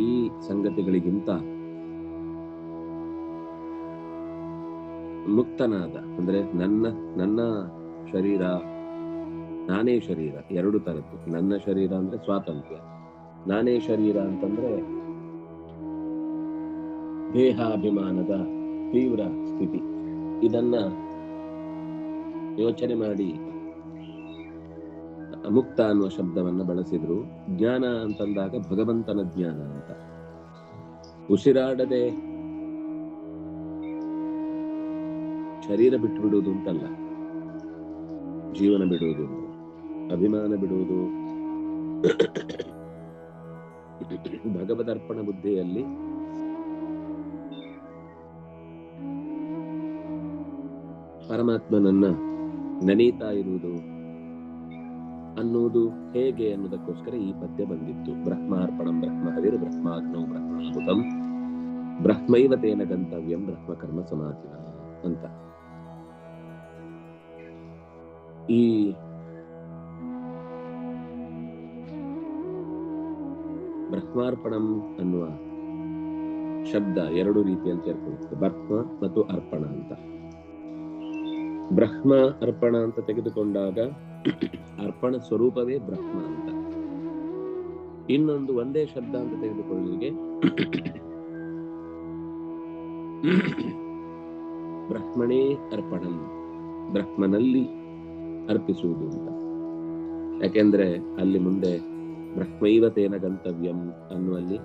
ಈ ಸಂಗತಿಗಳಿಗಿಂತ ಮುಕ್ತನಾದ, ಅಂದ್ರೆ ನನ್ನ ಶರೀರ ನಾನೇ ಶರೀರ, ಎರಡು ತರದ್ದು. ನನ್ನ ಶರೀರ ಅಂದ್ರೆ ಸ್ವಾತಂತ್ರ್ಯ, ನಾನೇ ಶರೀರ ಅಂತಂದ್ರೆ ದೇಹಾಭಿಮಾನದ ತೀವ್ರ ಸ್ಥಿತಿ. ಇದನ್ನ ಯೋಚನೆ ಮಾಡಿ ಮುಕ್ತ ಅನ್ನುವ ಶಬ್ದವನ್ನ ಬಳಸಿದ್ರು. ಜ್ಞಾನ ಅಂತಂದಾಗ ಭಗವಂತನ ಜ್ಞಾನ ಅಂತ. ಉಸಿರಾಡದೆ ಶರೀರ ಬಿಟ್ಟು ಬಿಡುವುದು ಅಂತಲ್ಲ, ಜೀವನ ಬಿಡುವುದು, ಅಭಿಮಾನ ಬಿಡುವುದು. ಭಗವದರ್ಪಣ ಬುದ್ಧಿಯಲ್ಲಿ ಪರಮಾತ್ಮನನ್ನ ನೆನೀತಾ ಇರುವುದು ಅನ್ನುವುದು ಹೇಗೆ ಅನ್ನೋದಕ್ಕೋಸ್ಕರ ಈ ಪದ್ಯ ಬಂದಿತ್ತು. ಬ್ರಹ್ಮಾರ್ಪಣಂ ಬ್ರಹ್ಮಹವಿರ್ ಬ್ರಹ್ಮಾಗ್ನೌ ಬ್ರಹ್ಮಾಹುತಂ ಬ್ರಹ್ಮೈವ ತೇನ ಗಂತವ್ಯಂ ಬ್ರಹ್ಮಕರ್ಮ ಸಮಾಧಿನ ಅಂತ. ಈ ಬ್ರಹ್ಮಾರ್ಪಣಂ ಅನ್ನುವ ಶಬ್ದ ಎರಡು ರೀತಿಯಲ್ಲಿ ಸೇರ್ಕೊಳ್ಳುತ್ತೆ, ಬ್ರಹ್ಮ ಮತ್ತು ಅರ್ಪಣ ಅಂತ. ಬ್ರಹ್ಮ ಅರ್ಪಣ ಅಂತ ತೆಗೆದುಕೊಂಡಾಗ ಅರ್ಪಣ ಸ್ವರೂಪವೇ ಬ್ರಹ್ಮ ಅಂತ. ಇನ್ನೊಂದು ಒಂದೇ ಶಬ್ದ ಅಂತ ತೆಗೆದುಕೊಳ್ಳಿಗೆ ಬ್ರಹ್ಮಣೇ ಅರ್ಪಣಂ, ಬ್ರಹ್ಮನಲ್ಲಿ ಅರ್ಪಿಸುವುದು ಅಂತ. ಯಾಕೆಂದ್ರೆ ಅಲ್ಲಿ ಮುಂದೆ ಬ್ರಹ್ಮೈವ ತೇನ ಗಂತವ್ಯಂ ಅನ್ನುವಲ್ಲಿ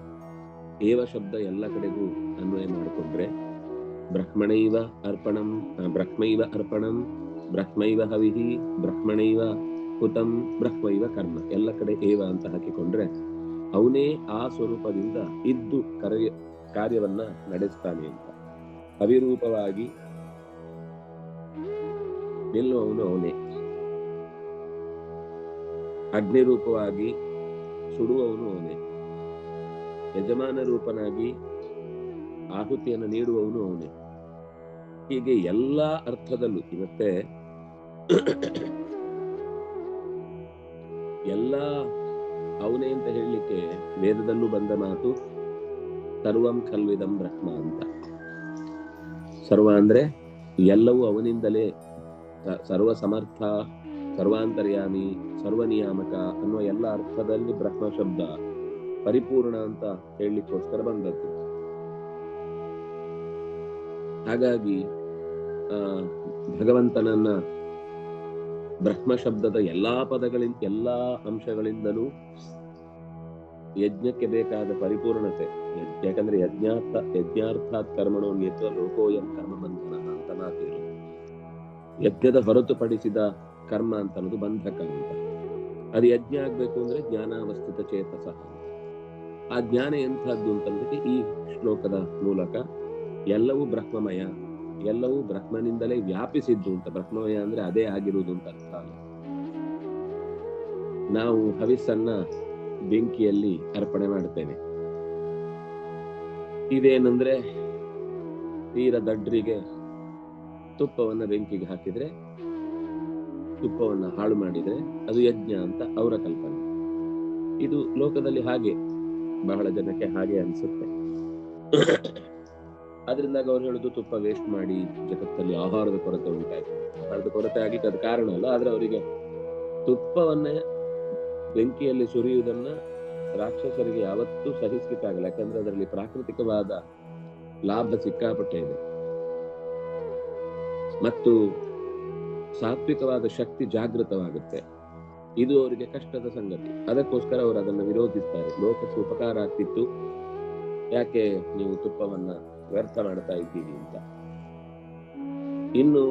ಏವ ಶಬ್ದ ಎಲ್ಲ ಕಡೆಗೂ ಅನ್ವಯ ಮಾಡಿಕೊಂಡ್ರೆ ಬ್ರಹ್ಮಣೈವ ಅರ್ಪಣಂ, ಬ್ರಹ್ಮೈವ ಅರ್ಪಣಂ, ಬ್ರಹ್ಮೈವ ಹವಿಹಿ, ಬ್ರಹ್ಮಣೈವ ಹುತಂ, ಬ್ರಹ್ಮೈವ ಕರ್ಮ, ಎಲ್ಲ ಕಡೆ ಏವ ಅಂತ ಹಾಕಿಕೊಂಡ್ರೆ ಅವನೇ ಆ ಸ್ವರೂಪದಿಂದ ಇದ್ದು ಕಾರ್ಯವನ್ನ ನಡೆಸ್ತಾನೆ ಅಂತ. ಅವಿರೂಪವಾಗಿ ನಿಲ್ಲುವವನು ಅವನೇ, ಅಗ್ನಿರೂಪವಾಗಿ ಸುಡುವವನು ಅವನೇ, ಯಜಮಾನ ರೂಪನಾಗಿ ಆಹುತಿಯನ್ನು ನೀಡುವವನು ಅವನೇ. ಹೀಗೆ ಎಲ್ಲಾ ಅರ್ಥದಲ್ಲೂ ಇವತ್ತೆ ಎಲ್ಲ ಅವನೇ ಅಂತ ಹೇಳಲಿಕ್ಕೆ ವೇದದಲ್ಲೂ ಬಂದ ಮಾತು ಸರ್ವಂ ಖಲ್ವಿದಂ ಬ್ರಹ್ಮ ಅಂತ. ಸರ್ವ ಅಂದ್ರೆ ಎಲ್ಲವೂ ಅವನಿಂದಲೇ, ಸರ್ವ ಸಮರ್ಥ, ಸರ್ವಾಂತರ್ಯಾಮಿ, ಸರ್ವನಿಯಾಮಕ ಅನ್ನುವ ಎಲ್ಲ ಅರ್ಥದಲ್ಲಿ ಬ್ರಹ್ಮ ಶಬ್ದ ಪರಿಪೂರ್ಣ ಅಂತ ಹೇಳಲಿಕ್ಕೋಸ್ಕರ ಬಂದದ್ದು. ಹಾಗಾಗಿ ಭಗವಂತನನ್ನ ಬ್ರಹ್ಮ ಶಬ್ದದ ಎಲ್ಲಾ ಪದಗಳಿಂದ, ಎಲ್ಲಾ ಅಂಶಗಳಿಂದಲೂ ಯಜ್ಞಕ್ಕೆ ಬೇಕಾದ ಪರಿಪೂರ್ಣತೆ. ಯಾಕಂದ್ರೆ ಯಜ್ಞಾರ್ಥಾತ್ ಕರ್ಮಣೋ ನೇತ್ವ ಲೋಕೋಯಂ ಕರ್ಮ ಬಂಧನ ಅಂತ ಮಾತು. ಯಜ್ಞದ ಹೊರತುಪಡಿಸಿದ ಕರ್ಮ ಅಂತ ಅನ್ನೋದು ಬಂಧಕ ಅಂತ. ಅದು ಯಜ್ಞ ಆಗ್ಬೇಕು ಅಂದ್ರೆ ಜ್ಞಾನಾವಸ್ಥಿತ ಚೇತಸ. ಆ ಜ್ಞಾನ ಎಂಥದ್ದು ಅಂತಂದ್ರೆ ಈ ಶ್ಲೋಕದ ಮೂಲಕ ಎಲ್ಲವೂ ಬ್ರಹ್ಮಮಯ, ಎಲ್ಲವೂ ಬ್ರಹ್ಮನಿಂದಲೇ ವ್ಯಾಪಿಸಿದ್ದು ಅಂತ. ಬ್ರಹ್ಮಮಯ ಅಂದ್ರೆ ಅದೇ ಆಗಿರುವುದು ಅಂತ ಅರ್ಥ ಅಲ್ಲ. ನಾವು ಹವಿಸ್ಸನ್ನ ಬೆಂಕಿಯಲ್ಲಿ ಅರ್ಪಣೆ ಮಾಡ್ತೇವೆ. ಇದೇನಂದ್ರೆ ತೀರ ದಡ್ರಿಗೆ ತುಪ್ಪವನ್ನ ಬೆಂಕಿಗೆ ಹಾಕಿದ್ರೆ, ತುಪ್ಪವನ್ನ ಹಾಳು ಮಾಡಿದ್ರೆ ಅದು ಯಜ್ಞ ಅಂತ ಅವರ ಕಲ್ಪನೆ. ಇದು ಲೋಕದಲ್ಲಿ ಹಾಗೆ ಬಹಳ ಜನಕ್ಕೆ ಹಾಗೆ ಅನ್ಸುತ್ತೆ. ಆದ್ರಿಂದಾಗ ಅವ್ರು ಹೇಳುದು ತುಪ್ಪ ವೇಸ್ಟ್ ಮಾಡಿ ಜಗತ್ತಲ್ಲಿ ಆಹಾರದ ಕೊರತೆ ಉಂಟಾಯ್ತು. ಆಹಾರದ ಕೊರತೆ ಆಗ್ಲಿಕ್ಕೆ ಅದು ಕಾರಣ ಅಲ್ಲ, ಆದ್ರೆ ಅವರಿಗೆ ತುಪ್ಪವನ್ನ ಬೆಂಕಿಯಲ್ಲಿ ಸುರಿಯುವುದನ್ನ ರಾಕ್ಷಸರಿಗೆ ಯಾವತ್ತೂ ಸಹಿಸ್ಲಿಕ್ಕಾಗಲ್ಲ. ಯಾಕಂದ್ರೆ ಅದರಲ್ಲಿ ಪ್ರಾಕೃತಿಕವಾದ ಲಾಭ ಸಿಕ್ಕಾಪಟ್ಟೆ ಇದೆ ಮತ್ತು ಸಾತ್ವಿಕವಾದ ಶಕ್ತಿ ಜಾಗೃತವಾಗುತ್ತೆ. ಇದು ಅವರಿಗೆ ಕಷ್ಟದ ಸಂಗತಿ. ಅದಕ್ಕೋಸ್ಕರ ಅವರು ಅದನ್ನು ವಿರೋಧಿಸ್ತಾರೆ. ಲೋಕಕ್ಕೆ ಉಪಕಾರ ಆಗ್ತಿತ್ತು, ಯಾಕೆ ನೀವು ತುಪ್ಪವನ್ನ ವ್ಯರ್ಥ ಮಾಡ್ತಾ ಇದ್ದೀರಿ ಅಂತ. ಇನ್ನು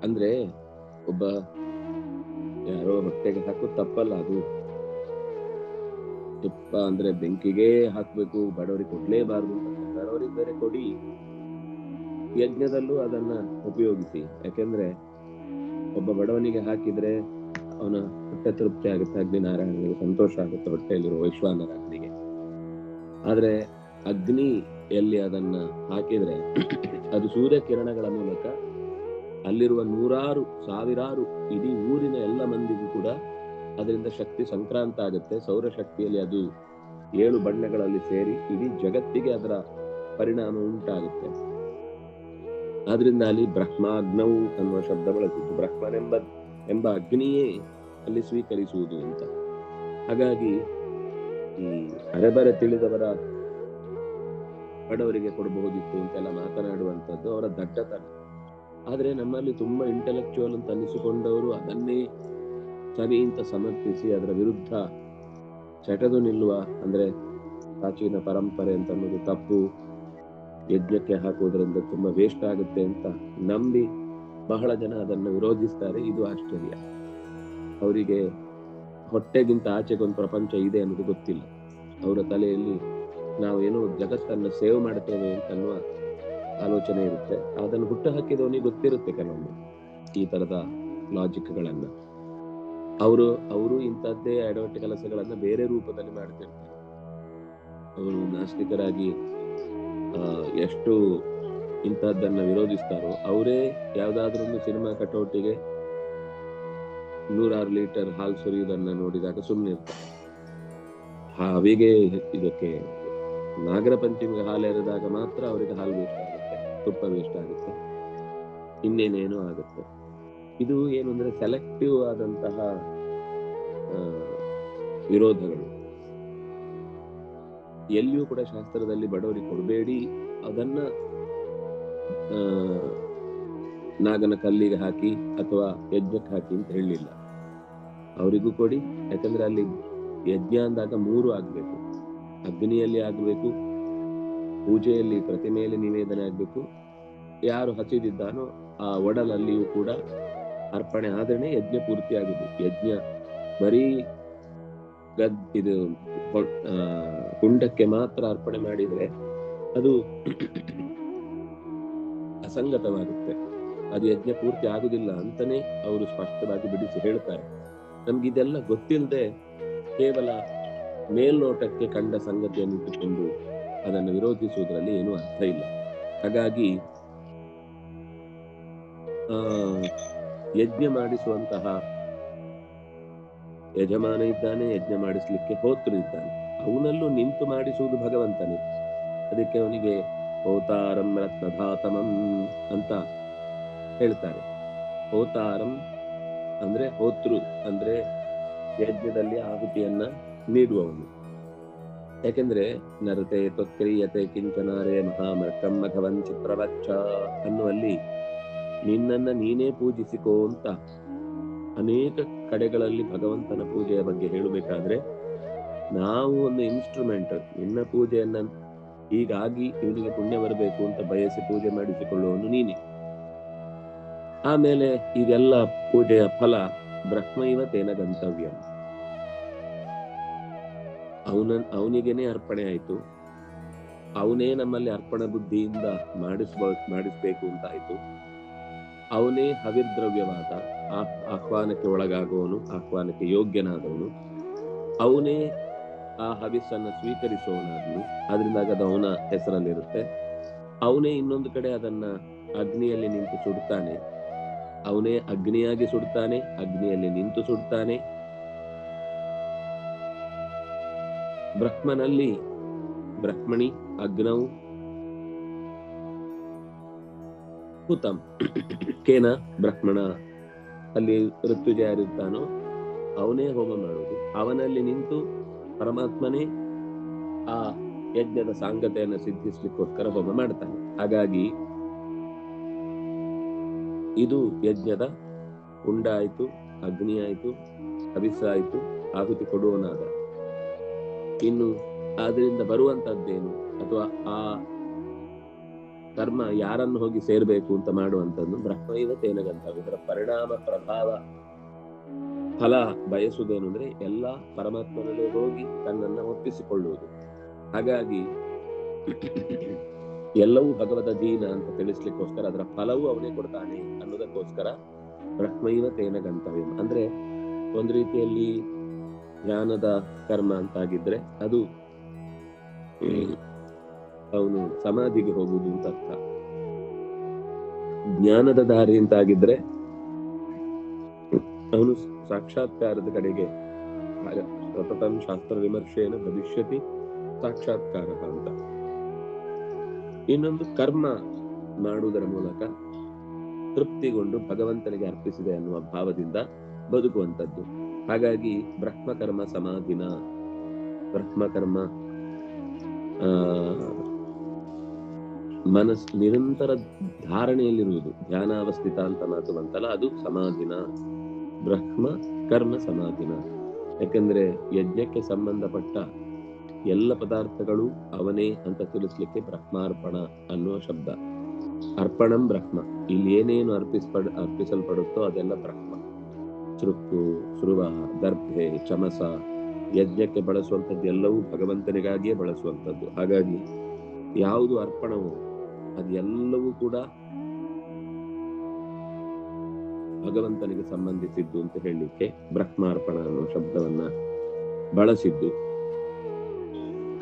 ಅಂದ್ರೆ ಒಬ್ಬ ಯಾರೋ ಹೊಟ್ಟೆಗೆ ಹಾಕೋ ತಪ್ಪಲ್ಲ ಅದು. ತುಪ್ಪ ಅಂದ್ರೆ ಬೆಂಕಿಗೆ ಹಾಕ್ಬೇಕು, ಬಡವರಿಗೆ ಕೊಡ್ಲೇಬಾರ್ದು ಅಂತ. ಬಡವರಿಗೆ ಬೇರೆ ಕೊಡಿ, ಯಜ್ಞದಲ್ಲೂ ಅದನ್ನ ಉಪಯೋಗಿಸಿ. ಯಾಕೆಂದ್ರೆ ಒಬ್ಬ ಬಡವನಿಗೆ ಹಾಕಿದ್ರೆ ಅವನ ಹೊಟ್ಟೆ ತೃಪ್ತಿ ಆಗುತ್ತೆ, ಅಗ್ನಿನಾರಾಯಣನಿಗೆ ಸಂತೋಷ ಆಗುತ್ತೆ, ಹೊಟ್ಟೆಯಲ್ಲಿರುವ ವೈಶ್ವಾನರಾಯನಿಗೆ. ಆದ್ರೆ ಅಗ್ನಿ ಎಲ್ಲಿ ಅದನ್ನ ಹಾಕಿದ್ರೆ ಅದು ಸೂರ್ಯ ಕಿರಣಗಳ ಮೂಲಕ ಅಲ್ಲಿರುವ ನೂರಾರು ಸಾವಿರಾರು ಇಡೀ ಊರಿನ ಎಲ್ಲ ಮಂದಿಗೂ ಕೂಡ ಅದರಿಂದ ಶಕ್ತಿ ಸಂಕ್ರಾಂತ ಆಗುತ್ತೆ. ಸೌರಶಕ್ತಿಯಲ್ಲಿ ಅದು 7 ಬಣ್ಣಗಳಲ್ಲಿ ಸೇರಿ ಇಡೀ ಜಗತ್ತಿಗೆ ಅದರ ಪರಿಣಾಮ ಉಂಟಾಗುತ್ತೆ. ಆದ್ರಿಂದ ಅಲ್ಲಿ ಬ್ರಹ್ಮಾಗ್ನೌ ಅನ್ನುವ ಶಬ್ದ ಬಳಸಿದ್ದು, ಬ್ರಹ್ಮನೆಂಬ ಅಗ್ನಿಯೇ ಅಲ್ಲಿ ಸ್ವೀಕರಿಸುವುದು ಅಂತ. ಹಾಗಾಗಿ ಈ ಅರೆಬರೆ ತಿಳಿದವರ ಬಡವರಿಗೆ ಕೊಡಬಹುದಿತ್ತು ಅಂತೆಲ್ಲ ಮಾತನಾಡುವಂಥದ್ದು ಅವರ ದಡ್ಡತನ. ಆದ್ರೆ ನಮ್ಮಲ್ಲಿ ತುಂಬಾ ಇಂಟೆಲೆಕ್ಚುಯಲ್ ಅಂತ ಅನ್ನಿಸಿಕೊಂಡವರು ಅದನ್ನೇ ಸರಿ ಅಂತ ಸಮರ್ಥಿಸಿ ಅದರ ವಿರುದ್ಧ ಸೆಟೆದು ನಿಲ್ಲುವ, ಅಂದ್ರೆ ಪ್ರಾಚೀನ ಪರಂಪರೆ ಅಂತ ಅನ್ನೋದು ತಪ್ಪು, ಯಜ್ಞಕ್ಕೆ ಹಾಕುವುದರಿಂದ ತುಂಬಾ ವೇಸ್ಟ್ ಆಗುತ್ತೆ ಅಂತ ನಂಬಿ ಬಹಳ ಜನ ಅದನ್ನು ವಿರೋಧಿಸ್ತಾರೆ. ಇದು ಆಶ್ಚರ್ಯ. ಅವರಿಗೆ ಹೊಟ್ಟೆಗಿಂತ ಆಚೆಗೊಂದು ಪ್ರಪಂಚ ಇದೆ ಅನ್ನೋದು ಗೊತ್ತಿಲ್ಲ. ಅವರ ತಲೆಯಲ್ಲಿ ನಾವೇನೋ ಜಗತ್ತನ್ನು ಸೇವ್ ಮಾಡ್ತೇವೆ ಅಂತ ಅನ್ನುವ ಆಲೋಚನೆ ಇರುತ್ತೆ. ಅದನ್ನು ಹುಟ್ಟು ಹಾಕಿದವನಿಗೆ ಗೊತ್ತಿರುತ್ತೆ ಕೆಲವೊಮ್ಮೆ ಈ ತರದ ಲಾಜಿಕ್ಗಳನ್ನ. ಅವರು ಇಂಥದ್ದೇ ಎಡವಟ್ಟು ಕೆಲಸಗಳನ್ನ ಬೇರೆ ರೂಪದಲ್ಲಿ ಮಾಡ್ತಿರ್ತಾರೆ. ಅವರು ನಾಸ್ತಿಕರಾಗಿ ಎಷ್ಟು ಇಂಥದ್ದನ್ನ ವಿರೋಧಿಸ್ತಾರೋ ಅವರೇ ಯಾವ್ದಾದ್ರೂ ಒಂದು ಸಿನಿಮಾ ಕಟೌಟಿಗೆ 100 ಲೀಟರ್ ಹಾಲು ಸುರಿಯುವುದನ್ನ ನೋಡಿದಾಗ ಸುಮ್ಮನೆ ಇರ್ತಾರೆ. ಹಾವಿಗೆ ಇದಕ್ಕೆ ನಾಗರ ಪಂಚಮಿಗೆ ಹಾಲು ಎರೆದಾಗ ಮಾತ್ರ ಅವರಿಗೆ ಹಾಲು ವೇಸ್ಟ್ ಆಗುತ್ತೆ, ತುಪ್ಪ ವೇಸ್ಟ್ ಆಗುತ್ತೆ, ಇನ್ನೇನೇನೋ ಆಗುತ್ತೆ. ಇದು ಏನು ಅಂದ್ರೆ ಸೆಲೆಕ್ಟಿವ್ ಆದಂತಹ ವಿರೋಧಗಳು. ಎಲ್ಲಿಯೂ ಕೂಡ ಶಾಸ್ತ್ರದಲ್ಲಿ ಬಡವರಿಗೆ ಕೊಡಬೇಡಿ, ಅದನ್ನ ನಾಗನ ಕಲ್ಲಿಗೆ ಹಾಕಿ ಅಥವಾ ಯಜ್ಞಕ್ಕೆ ಹಾಕಿ ಅಂತ ಹೇಳಿಲ್ಲ. ಅವರಿಗೂ ಕೊಡಿ. ಯಾಕಂದ್ರೆ ಅಲ್ಲಿ ಯಜ್ಞ ಅಂದಾಗ 3 ಆಗ್ಬೇಕು. ಅಗ್ನಿಯಲ್ಲಿ ಆಗ್ಬೇಕು, ಪೂಜೆಯಲ್ಲಿ ಪ್ರತಿಮೆಯಲ್ಲಿ ನಿವೇದನೆ ಆಗ್ಬೇಕು, ಯಾರು ಹಸಿದಿದ್ದಾನೋ ಆ ಒಡಲಲ್ಲಿಯೂ ಕೂಡ ಅರ್ಪಣೆ ಆದ್ರೆ ಯಜ್ಞ ಪೂರ್ತಿ ಆಗುದು. ಯಜ್ಞ ಬರೀ ಇದು ಕುಂಡಕ್ಕೆ ಮಾತ್ರ ಅರ್ಪಣೆ ಮಾಡಿದ್ರೆ ಅದು ಅಸಂಗತವಾಗುತ್ತೆ, ಅದು ಯಜ್ಞ ಪೂರ್ತಿ ಆಗುದಿಲ್ಲ ಅಂತಾನೆ ಅವರು ಸ್ಪಷ್ಟವಾಗಿ ಬಿಡಿಸಿ ಹೇಳ್ತಾರೆ. ನಮ್ಗಿದೆಲ್ಲ ಗೊತ್ತಿಲ್ಲದೆ ಕೇವಲ ಮೇಲ್ನೋಟಕ್ಕೆ ಕಂಡ ಸಂಗತಿಯನ್ನು ಇಟ್ಟುಕೊಂಡು ಅದನ್ನು ವಿರೋಧಿಸುವುದರಲ್ಲಿ ಏನೂ ಅರ್ಥ ಇಲ್ಲ. ಹಾಗಾಗಿ ಯಜ್ಞ ಮಾಡಿಸುವಂತಹ ಯಜಮಾನ ಇದ್ದಾನೆ, ಯಜ್ಞ ಮಾಡಿಸ್ಲಿಕ್ಕೆ ಹೋತೃ ಇದ್ದಾನೆ. ಅವನಲ್ಲೂ ನಿಂತು ಮಾಡಿಸುವುದು ಭಗವಂತನೇ. ಅದಕ್ಕೆ ಅವನಿಗೆ ಹೋತಾರಂ ರತ್ನಧಾತಮಂ ಅಂತ ಹೇಳ್ತಾರೆ. ಹೋತಾರಂ ಅಂದ್ರೆ ಹೋತೃ, ಅಂದ್ರೆ ಯಜ್ಞದಲ್ಲಿ ಆಹುತಿಯನ್ನ ನೀಡುವವನು. ಯಾಕೆಂದ್ರೆ ನರತೆ ತ್ವಕ್ರಿಯತೆ ಕಿಂಚನಾರೇ ಮಹಾಮೃಕಂ ಮಘವನ್ ಚಿತ್ರವಚ್ಚ ಅನ್ನುವಲ್ಲಿ ನಿನ್ನನ್ನ ನೀನೇ ಪೂಜಿಸಿಕೋ ಅಂತ ಅನೇಕ ಕಡೆಗಳಲ್ಲಿ ಭಗವಂತನ ಪೂಜೆಯ ಬಗ್ಗೆ ಹೇಳಬೇಕಾದ್ರೆ ನಾವು ಒಂದು ಇನ್ಸ್ಟ್ರೂಮೆಂಟ್, ನಿನ್ನ ಪೂಜೆಯನ್ನ ಹೀಗಾಗಿ ಇವನಿಗೆ ಪುಣ್ಯ ಬರಬೇಕು ಅಂತ ಬಯಸಿ ಪೂಜೆ ಮಾಡಿಸಿಕೊಳ್ಳುವನು ನೀನೆ. ಆಮೇಲೆ ಇದೆಲ್ಲ ಪೂಜೆಯ ಫಲ ಬ್ರಹ್ಮೈವ ತೇನ ಗಂತವ್ಯ, ಅವನಿಗೇನೆ ಅರ್ಪಣೆ ಆಯ್ತು, ಅವನೇ ನಮ್ಮಲ್ಲಿ ಅರ್ಪಣ ಬುದ್ಧಿಯಿಂದ ಮಾಡಿಸ್ಬೇಕು ಅಂತ ಆಯ್ತು. ಅವನೇ ಹವಿರ್ದ್ರವ್ಯವಾದ ಆಹ್ವಾನಕ್ಕೆ ಒಳಗಾಗುವವನು, ಆಹ್ವಾನಕ್ಕೆ ಯೋಗ್ಯನಾದವನು, ಅವನೇ ಆ ಹವಿಸ್ಸನ್ನು ಸ್ವೀಕರಿಸುವವನಾದನು. ಆದ್ರಿಂದ ಅದು ಅವನ ಹೆಸರಲ್ಲಿರುತ್ತೆ. ಅವನೇ ಇನ್ನೊಂದು ಕಡೆ ಅದನ್ನ ಅಗ್ನಿಯಲ್ಲಿ ನಿಂತು ಸುಡ್ತಾನೆ, ಅವನೇ ಅಗ್ನಿಯಾಗಿ ಸುಡ್ತಾನೆ, ಅಗ್ನಿಯಲ್ಲಿ ನಿಂತು ಸುಡ್ತಾನೆ. ಬ್ರಹ್ಮನಲ್ಲಿ ಬ್ರಹ್ಮಣಿ ಅಗ್ನೌ ಹುತಂ ಕೇನ ಬ್ರಹ್ಮಣ, ಅಲ್ಲಿ ಋತ್ವಿಜ ಯಾರಿರ್ತಾನೋ ಅವನೇ ಹೋಮ ಮಾಡುವುದು, ಅವನಲ್ಲಿ ನಿಂತು ಪರಮಾತ್ಮನೇ ಆ ಯಜ್ಞದ ಸಾಂಗತೆಯನ್ನು ಸಿದ್ಧಿಸ್ಲಿಕ್ಕೋಸ್ಕರ ಹೋಮ ಮಾಡ್ತಾನೆ. ಹಾಗಾಗಿ ಇದು ಯಜ್ಞದ ಕುಂಡ ಆಯ್ತು, ಅಗ್ನಿ ಆಯ್ತು, ಹವಿಸ್ಸಾಯ್ತು, ಆಹುತಿ ಕೊಡುವನಾದ. ಇನ್ನು ಆದ್ರಿಂದ ಬರುವಂತದ್ದೇನು ಅಥವಾ ಆ ಕರ್ಮ ಯಾರನ್ನು ಹೋಗಿ ಸೇರ್ಬೇಕು ಅಂತ ಮಾಡುವಂತದ್ದು ಬ್ರಹ್ಮೈವ ತೇನ ಗಂತವ್ಯ. ಇದರ ಪರಿಣಾಮ ಪ್ರಭಾವ ಫಲ ಬಯಸುವುದೇನು ಅಂದ್ರೆ ಎಲ್ಲ ಪರಮಾತ್ಮನಲ್ಲೇ ಹೋಗಿ ತನ್ನನ್ನ ಒಪ್ಪಿಸಿಕೊಳ್ಳುವುದು. ಹಾಗಾಗಿ ಎಲ್ಲವೂ ಭಗವದ ಅಧೀನ ಅಂತ ತಿಳಿಸ್ಲಿಕ್ಕೋಸ್ಕರ ಅದರ ಫಲವೂ ಅವನೇ ಕೊಡ್ತಾನೆ ಅನ್ನೋದಕ್ಕೋಸ್ಕರ ಬ್ರಹ್ಮೈವ ತೇನ ಗಂತವ್ಯ. ಅಂದ್ರೆ ಒಂದು ರೀತಿಯಲ್ಲಿ ಜ್ಞಾನದ ಕರ್ಮ ಅಂತಾಗಿದ್ರೆ ಅದು ಅವನು ಸಮಾಧಿಗೆ ಹೋಗುವುದು ಅಂತ ಅರ್ಥ. ಜ್ಞಾನದ ದಾರಿ ಅಂತಾಗಿದ್ರೆ ಅವನು ಸಾಕ್ಷಾತ್ಕಾರದ ಕಡೆಗೆ ಸತತಂ ಶಾಸ್ತ್ರ ವಿಮರ್ಶೆನ ಭವಿಷ್ಯತಿ ಸಾಕ್ಷಾತ್ಕಾರ ಅಂತ. ಇನ್ನೊಂದು ಕರ್ಮ ಮಾಡುವುದರ ಮೂಲಕ ತೃಪ್ತಿಗೊಂಡು ಭಗವಂತನಿಗೆ ಅರ್ಪಿಸಿದೆ ಅನ್ನುವ ಭಾವದಿಂದ ಬದುಕುವಂಥದ್ದು. ಹಾಗಾಗಿ ಬ್ರಹ್ಮಕರ್ಮ ಸಮಾಧಿನ, ಬ್ರಹ್ಮಕರ್ಮ ಮನಸ್ಸು ನಿರಂತರ ಧಾರಣೆಯಲ್ಲಿರುವುದು, ಧ್ಯಾನಾವಸ್ಥಿತ ಅಂತ ಮಾತು ಬಂತಲ್ಲ, ಅದು ಸಮಾಧಿನ, ಬ್ರಹ್ಮ ಕರ್ಮ ಸಮಾಧಿನ. ಯಾಕಂದ್ರೆ ಯಜ್ಞಕ್ಕೆ ಸಂಬಂಧಪಟ್ಟ ಎಲ್ಲ ಪದಾರ್ಥಗಳು ಅವನೇ ಅಂತ ತಿಳಿಸ್ಲಿಕ್ಕೆ ಬ್ರಹ್ಮಾರ್ಪಣ ಅನ್ನುವ ಶಬ್ದ. ಅರ್ಪಣಂ ಬ್ರಹ್ಮ, ಇಲ್ಲಿ ಏನೇನು ಅರ್ಪಿಸಲ್ಪಡುತ್ತೋ ಅದೆಲ್ಲ ಬ್ರಹ್ಮ. ಚೃಕ್ಕು, ಸೃವ, ದರ್ಭೆ, ಚಮಸ, ಯಜ್ಞಕ್ಕೆ ಬಳಸುವಂಥದ್ದು ಎಲ್ಲವೂ ಭಗವಂತನಿಗಾಗಿಯೇ ಬಳಸುವಂಥದ್ದು. ಹಾಗಾಗಿ ಯಾವುದು ಅರ್ಪಣವೋ ಅದೆಲ್ಲವೂ ಕೂಡ ಭಗವಂತನಿಗೆ ಸಂಬಂಧಿಸಿದ್ದು ಅಂತ ಹೇಳಲಿಕ್ಕೆ ಬ್ರಹ್ಮಾರ್ಪಣ ಅನ್ನೋ ಶಬ್ದವನ್ನ ಬಳಸಿದ್ದು.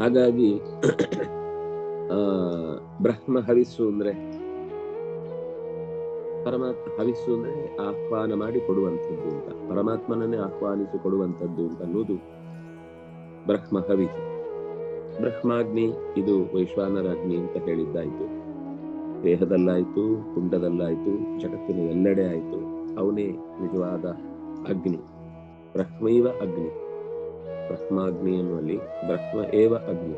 ಹಾಗಾಗಿ ಬ್ರಹ್ಮ ಹವಿಸ್ಸು ಅಂದ್ರೆ ಪರಮಾತ್ಮ, ಹವಿಸ್ಸು ಅಂದ್ರೆ ಆಹ್ವಾನ ಮಾಡಿ ಕೊಡುವಂಥದ್ದು ಅಂತ, ಪರಮಾತ್ಮನನ್ನೇ ಆಹ್ವಾನಿಸಿ ಕೊಡುವಂಥದ್ದು ಅಂತ ಅನ್ನೋದು ಬ್ರಹ್ಮ ಹವಿ. ಬ್ರಹ್ಮಾಗ್ನಿ ಇದು ವೈಶ್ವಾನರ ಅಗ್ನಿ ಅಂತ ಹೇಳಿದ್ದಾಯ್ತು. ದೇಹದಲ್ಲಾಯ್ತು, ಕುಂಡದಲ್ಲಾಯ್ತು, ಜಗತ್ತಿನ ಎಲ್ಲೆಡೆ ಆಯ್ತು. ಅವನೇ ನಿಜವಾದ ಅಗ್ನಿ. ಬ್ರಹ್ಮೈವ ಅಗ್ನಿ, ಬ್ರಹ್ಮಾಗ್ನಿ ಎನ್ನುವಲ್ಲಿ ಬ್ರಹ್ಮ ಏವ ಅಗ್ನಿ.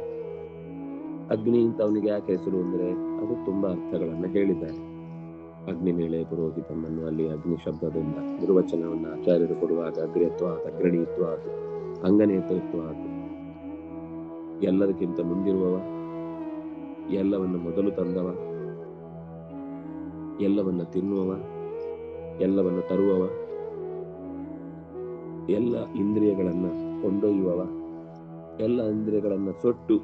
ಅಗ್ನಿ ಅಂತ ಅವನಿಗೆ ಯಾಕೆ ಹೆಸರು ಅಂದ್ರೆ ಅದು ತುಂಬಾ ಅರ್ಥಗಳನ್ನ ಹೇಳಿದ್ದಾರೆ. ಅಗ್ನಿಮೇಳೆ ಪುರೋಹಿತಂ ಅನ್ನುವಲ್ಲಿ ಅಗ್ನಿ ಶಬ್ದದಿಂದ ನಿರ್ವಚನವನ್ನ ಆಚಾರ್ಯರು ಕೊಡುವಾಗ ಅಗ್ರತ್ವಾತ್, ಅಗ್ರಣೀತ್ವಾತ್, ಅಂಗನೇತೃತ್ವಾತ್, ಎಲ್ಲದಕ್ಕಿಂತ ಮುಂದಿರುವವ, ಎಲ್ಲವನ್ನ ಮೊದಲು ತಂದವ, ಎಲ್ಲವನ್ನ ತಿನ್ನುವವ, ಎಲ್ಲವನ್ನ ತರುವವ, ಎಲ್ಲ ಇಂದ್ರಿಯಗಳನ್ನ ಕೊಂಡೊಯ್ಯುವವ, ಎಲ್ಲ ಇಂದ್ರಿಯಗಳನ್ನ ಸೊಟ್ಟು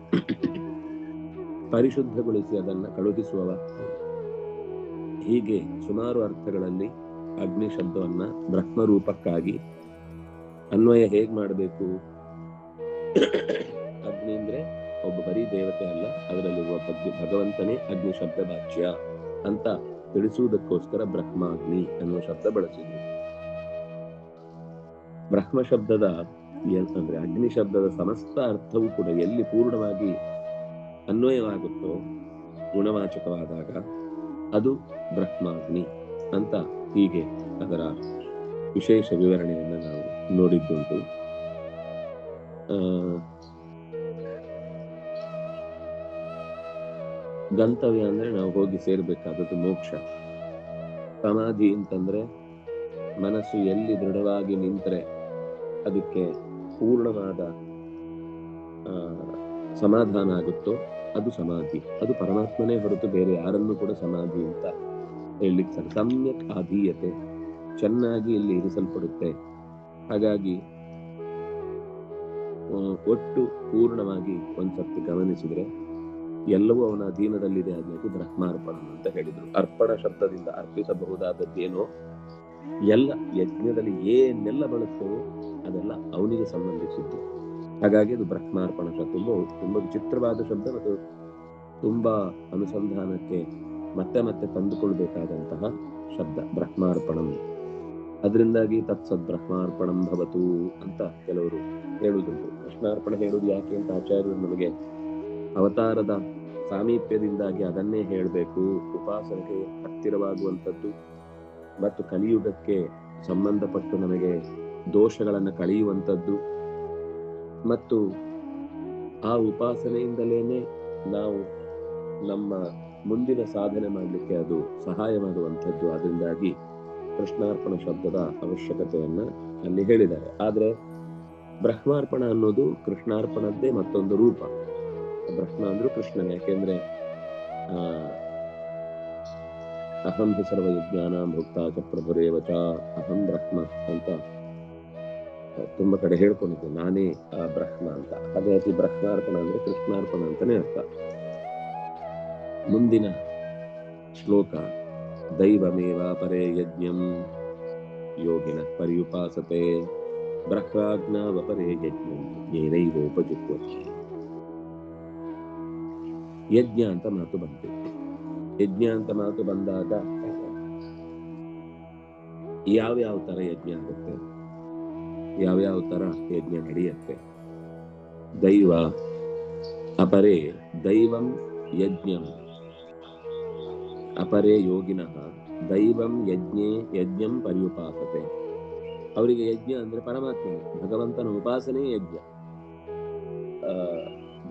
ಪರಿಶುದ್ಧಗೊಳಿಸಿ ಅದನ್ನ ಕಳುಹಿಸುವವ. ಹೀಗೆ ಸುಮಾರು ಅರ್ಥಗಳಲ್ಲಿ ಅಗ್ನಿ ಶಬ್ದವನ್ನ ಬ್ರಹ್ಮರೂಪಕ್ಕಾಗಿ ಅನ್ವಯ ಹೇಗ್ ಮಾಡಬೇಕು. ಅಗ್ನಿ ಅಂದ್ರೆ ಒಬ್ಬ ಬರೀ ದೇವತೆ ಅಲ್ಲ, ಅದರಲ್ಲಿರುವ ಭಗವಂತನೇ ಅಗ್ನಿ ಶಬ್ದ ವಾಚ್ಯ ಅಂತ ತಿಳಿಸುವುದಕ್ಕೋಸ್ಕರ ಬ್ರಹ್ಮಾಗ್ನಿ ಅನ್ನುವ ಶಬ್ದ ಬಳಸಿದ್ರು. ಬ್ರಹ್ಮ ಶಬ್ದದ ಅಂದ್ರೆ ಅಗ್ನಿ ಶಬ್ದದ ಸಮಸ್ತ ಅರ್ಥವೂ ಕೂಡ ಎಲ್ಲಿ ಪೂರ್ಣವಾಗಿ ಅನ್ವಯವಾಗುತ್ತೋ ಗುಣವಾಚಕವಾದಾಗ ಅದು ಬ್ರಹ್ಮಾಗ್ನಿ ಅಂತ. ಹೀಗೆ ಅದರ ವಿಶೇಷ ವಿವರಣೆಯನ್ನು ನಾವು ನೋಡಿದ್ದುಂಟು. ಗಂತವ್ಯ ಅಂದ್ರೆ ನಾವು ಹೋಗಿ ಸೇರ್ಬೇಕಾದದ್ದು ಮೋಕ್ಷ. ಸಮಾಧಿ ಅಂತಂದ್ರೆ ಮನಸ್ಸು ಎಲ್ಲಿ ದೃಢವಾಗಿ ನಿಂತರೆ ಅದಕ್ಕೆ ಪೂರ್ಣವಾದ ಸಮಾಧಾನ ಆಗುತ್ತೋ ಅದು ಸಮಾಧಿ. ಅದು ಪರಮಾತ್ಮನೇ ಹೊರತು ಬೇರೆ ಯಾರನ್ನು ಕೂಡ ಸಮಾಧಿ ಅಂತ ಹೇಳಲಿಕ್ಕೆ ಸಮ್ಯಕ್ ಆಧೀಯತೆ, ಚೆನ್ನಾಗಿ ಇಲ್ಲಿ ಇರಿಸಲ್ಪಡುತ್ತೆ. ಹಾಗಾಗಿ ಒಟ್ಟು ಪೂರ್ಣವಾಗಿ ಒಂದ್ಸರ್ತಿ ಗಮನಿಸಿದ್ರೆ ಎಲ್ಲವೂ ಅವನ ಅಧೀನದಲ್ಲಿದೆ. ಅದಕ್ಕೆ ಬ್ರಹ್ಮಾರ್ಪಣ ಅಂತ ಹೇಳಿದ್ರು. ಅರ್ಪಣ ಶಬ್ದದಿಂದ ಅರ್ಪಿಸಬಹುದಾದದ್ದೇನೋ ಎಲ್ಲ ಯಜ್ಞದಲ್ಲಿ ಏನೆಲ್ಲ ಬಳಸ್ತೇವೋ ಅದೆಲ್ಲ ಅವನಿಗೆ ಸಂಬಂಧಿಸಿದ್ದು. ಹಾಗಾಗಿ ಅದು ಬ್ರಹ್ಮಾರ್ಪಣ ಶಬ್ದ ತುಂಬಾ ವಿಚಿತ್ರವಾದ ಶಬ್ದ ಮತ್ತು ತುಂಬಾ ಅನುಸಂಧಾನಕ್ಕೆ ಮತ್ತೆ ಮತ್ತೆ ತಂದುಕೊಳ್ಬೇಕಾದಂತಹ ಶಬ್ದ ಬ್ರಹ್ಮಾರ್ಪಣಂ. ಅದರಿಂದಾಗಿ ತತ್ಸದ್ ಬ್ರಹ್ಮಾರ್ಪಣಂ ಭವತು ಅಂತ ಕೆಲವರು ಹೇಳುವುದುಂಟು. ಕೃಷ್ಣಾರ್ಪಣ ಹೇಳುವುದು ಯಾಕೆ ಅಂತ ಆಚಾರ್ಯರು ನಮಗೆ ಅವತಾರದ ಸಾಮೀಪ್ಯದಿಂದಾಗಿ ಅದನ್ನೇ ಹೇಳಬೇಕು. ಉಪಾಸನೆಗೆ ಹತ್ತಿರವಾಗುವಂಥದ್ದು ಮತ್ತು ಕಲಿಯುಗಕ್ಕೆ ಸಂಬಂಧಪಟ್ಟು ನಮಗೆ ದೋಷಗಳನ್ನು ಕಳೆಯುವಂಥದ್ದು ಮತ್ತು ಆ ಉಪಾಸನೆಯಿಂದಲೇನೆ ನಾವು ನಮ್ಮ ಮುಂದಿನ ಸಾಧನೆ ಮಾಡಲಿಕ್ಕೆ ಅದು ಸಹಾಯ ಮಾಡುವಂಥದ್ದು. ಅದರಿಂದಾಗಿ ಕೃಷ್ಣಾರ್ಪಣ ಶಬ್ದದ ಅವಶ್ಯಕತೆಯನ್ನ ಅಲ್ಲಿ ಹೇಳಿದ್ದಾರೆ. ಆದ್ರೆ ಬ್ರಹ್ಮಾರ್ಪಣ ಅನ್ನೋದು ಕೃಷ್ಣಾರ್ಪಣದ್ದೇ ಮತ್ತೊಂದು ರೂಪ. ಬ್ರಹ್ಮ ಅಂದ್ರೂ ಕೃಷ್ಣನೇ. ಯಾಕೆಂದ್ರೆ ಅಹಂ ಹಿ ಸರ್ವ ಯಜ್ಞಾನಾಂ ಭುಕ್ತಾ ಚ ಪ್ರಭುರೇವಚ ಅಹಂ ಬ್ರಹ್ಮ ಅಂತ ತುಂಬಾ ಕಡೆ ಹೇಳ್ಕೊಂಡಿದ್ದೆ, ನಾನೇ ಬ್ರಹ್ಮ ಅಂತ. ಹಾಗಾಗಿ ಬ್ರಹ್ಮಾರ್ಪಣ ಅಂದ್ರೆ ಕೃಷ್ಣಾರ್ಪಣ ಅಂತಾನೆ ಅರ್ಥ. ಮುಂದಿನ ಶ್ಲೋಕ ದೈವಮೇವ ಪರೇ ಯಜ್ಞಂ ಯೋಗಿನ ಪರ್ಯುಪಾಸತೆ ಬ್ರಹ್ಮಾಜ್ಞಾವಪರೇ ಯಜ್ಞಂ ಏನೈವೋಪಜುಹ್ವತಿ. ಯಜ್ಞ ಅಂತ ಮಾತು ಬಂತು. ಯಜ್ಞ ಅಂತ ಮಾತು ಬಂದಾಗ ಯಾವ್ಯಾವ ತರ ಯಜ್ಞ ಆಗುತ್ತೆ, ಯಾವ್ಯಾವ ತರ ಯಜ್ಞ ನಡೆಯುತ್ತೆ. ದೈವ ಅಪರೇ ದೈವಂ ಯಜ್ಞಂ, ಅಪರೇ ಯೋಗಿನಃ ದೈವಂ ಯಜ್ಞಂ ಪರ್ಯುಪಾಸತೆ. ಅವರಿಗೆ ಯಜ್ಞ ಅಂದ್ರೆ ಪರಮಾತ್ಮನೇ, ಭಗವಂತನ ಉಪಾಸನೆ ಯಜ್ಞ.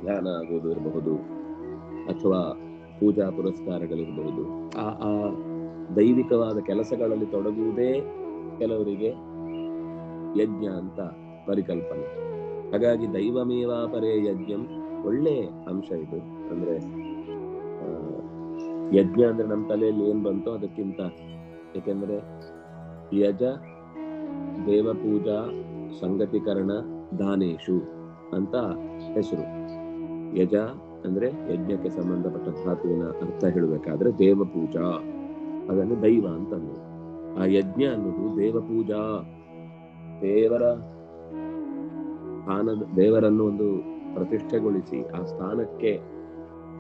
ಧ್ಯಾನ ಆಗೋದು ಇರಬಹುದು, ಅಥವಾ ಪೂಜಾ ಪುರಸ್ಕಾರಗಳಿರಬಹುದು. ಆ ದೈವಿಕವಾದ ಕೆಲಸಗಳಲ್ಲಿ ತೊಡಗುವುದೇ ಕೆಲವರಿಗೆ ಯಜ್ಞ ಅಂತ ಪರಿಕಲ್ಪನೆ. ಹಾಗಾಗಿ ದೈವಮೇವಾಪರೇ ಯಜ್ಞಂ ಒಳ್ಳೆ ಅಂಶ ಇದು. ಅಂದ್ರೆ ಯಜ್ಞ ಅಂದ್ರೆ ನಮ್ಮ ತಲೆಯಲ್ಲಿ ಏನ್ ಬಂತೋ ಅದಕ್ಕಿಂತ, ಏಕೆಂದ್ರೆ ಯಜ ದೇವಪೂಜಾ ಸಂಗತಿಕರಣ ದಾನೇಶು ಅಂತ ಹೆಸರು. ಯಜ ಅಂದ್ರೆ ಯಜ್ಞಕ್ಕೆ ಸಂಬಂಧಪಟ್ಟ ಧಾತುವಿನ ಅರ್ಥ ಹೇಳಬೇಕಾದ್ರೆ ದೇವಪೂಜಾ, ಅದನ್ನು ದೈವ ಅಂತ ಅನ್ನೋದು. ಆ ಯಜ್ಞ ಅನ್ನೋದು ದೇವಪೂಜಾ, ದೇವರನ್ನು ಒಂದು ಪ್ರತಿಷ್ಠೆಗೊಳಿಸಿ ಆ ಸ್ಥಾನಕ್ಕೆ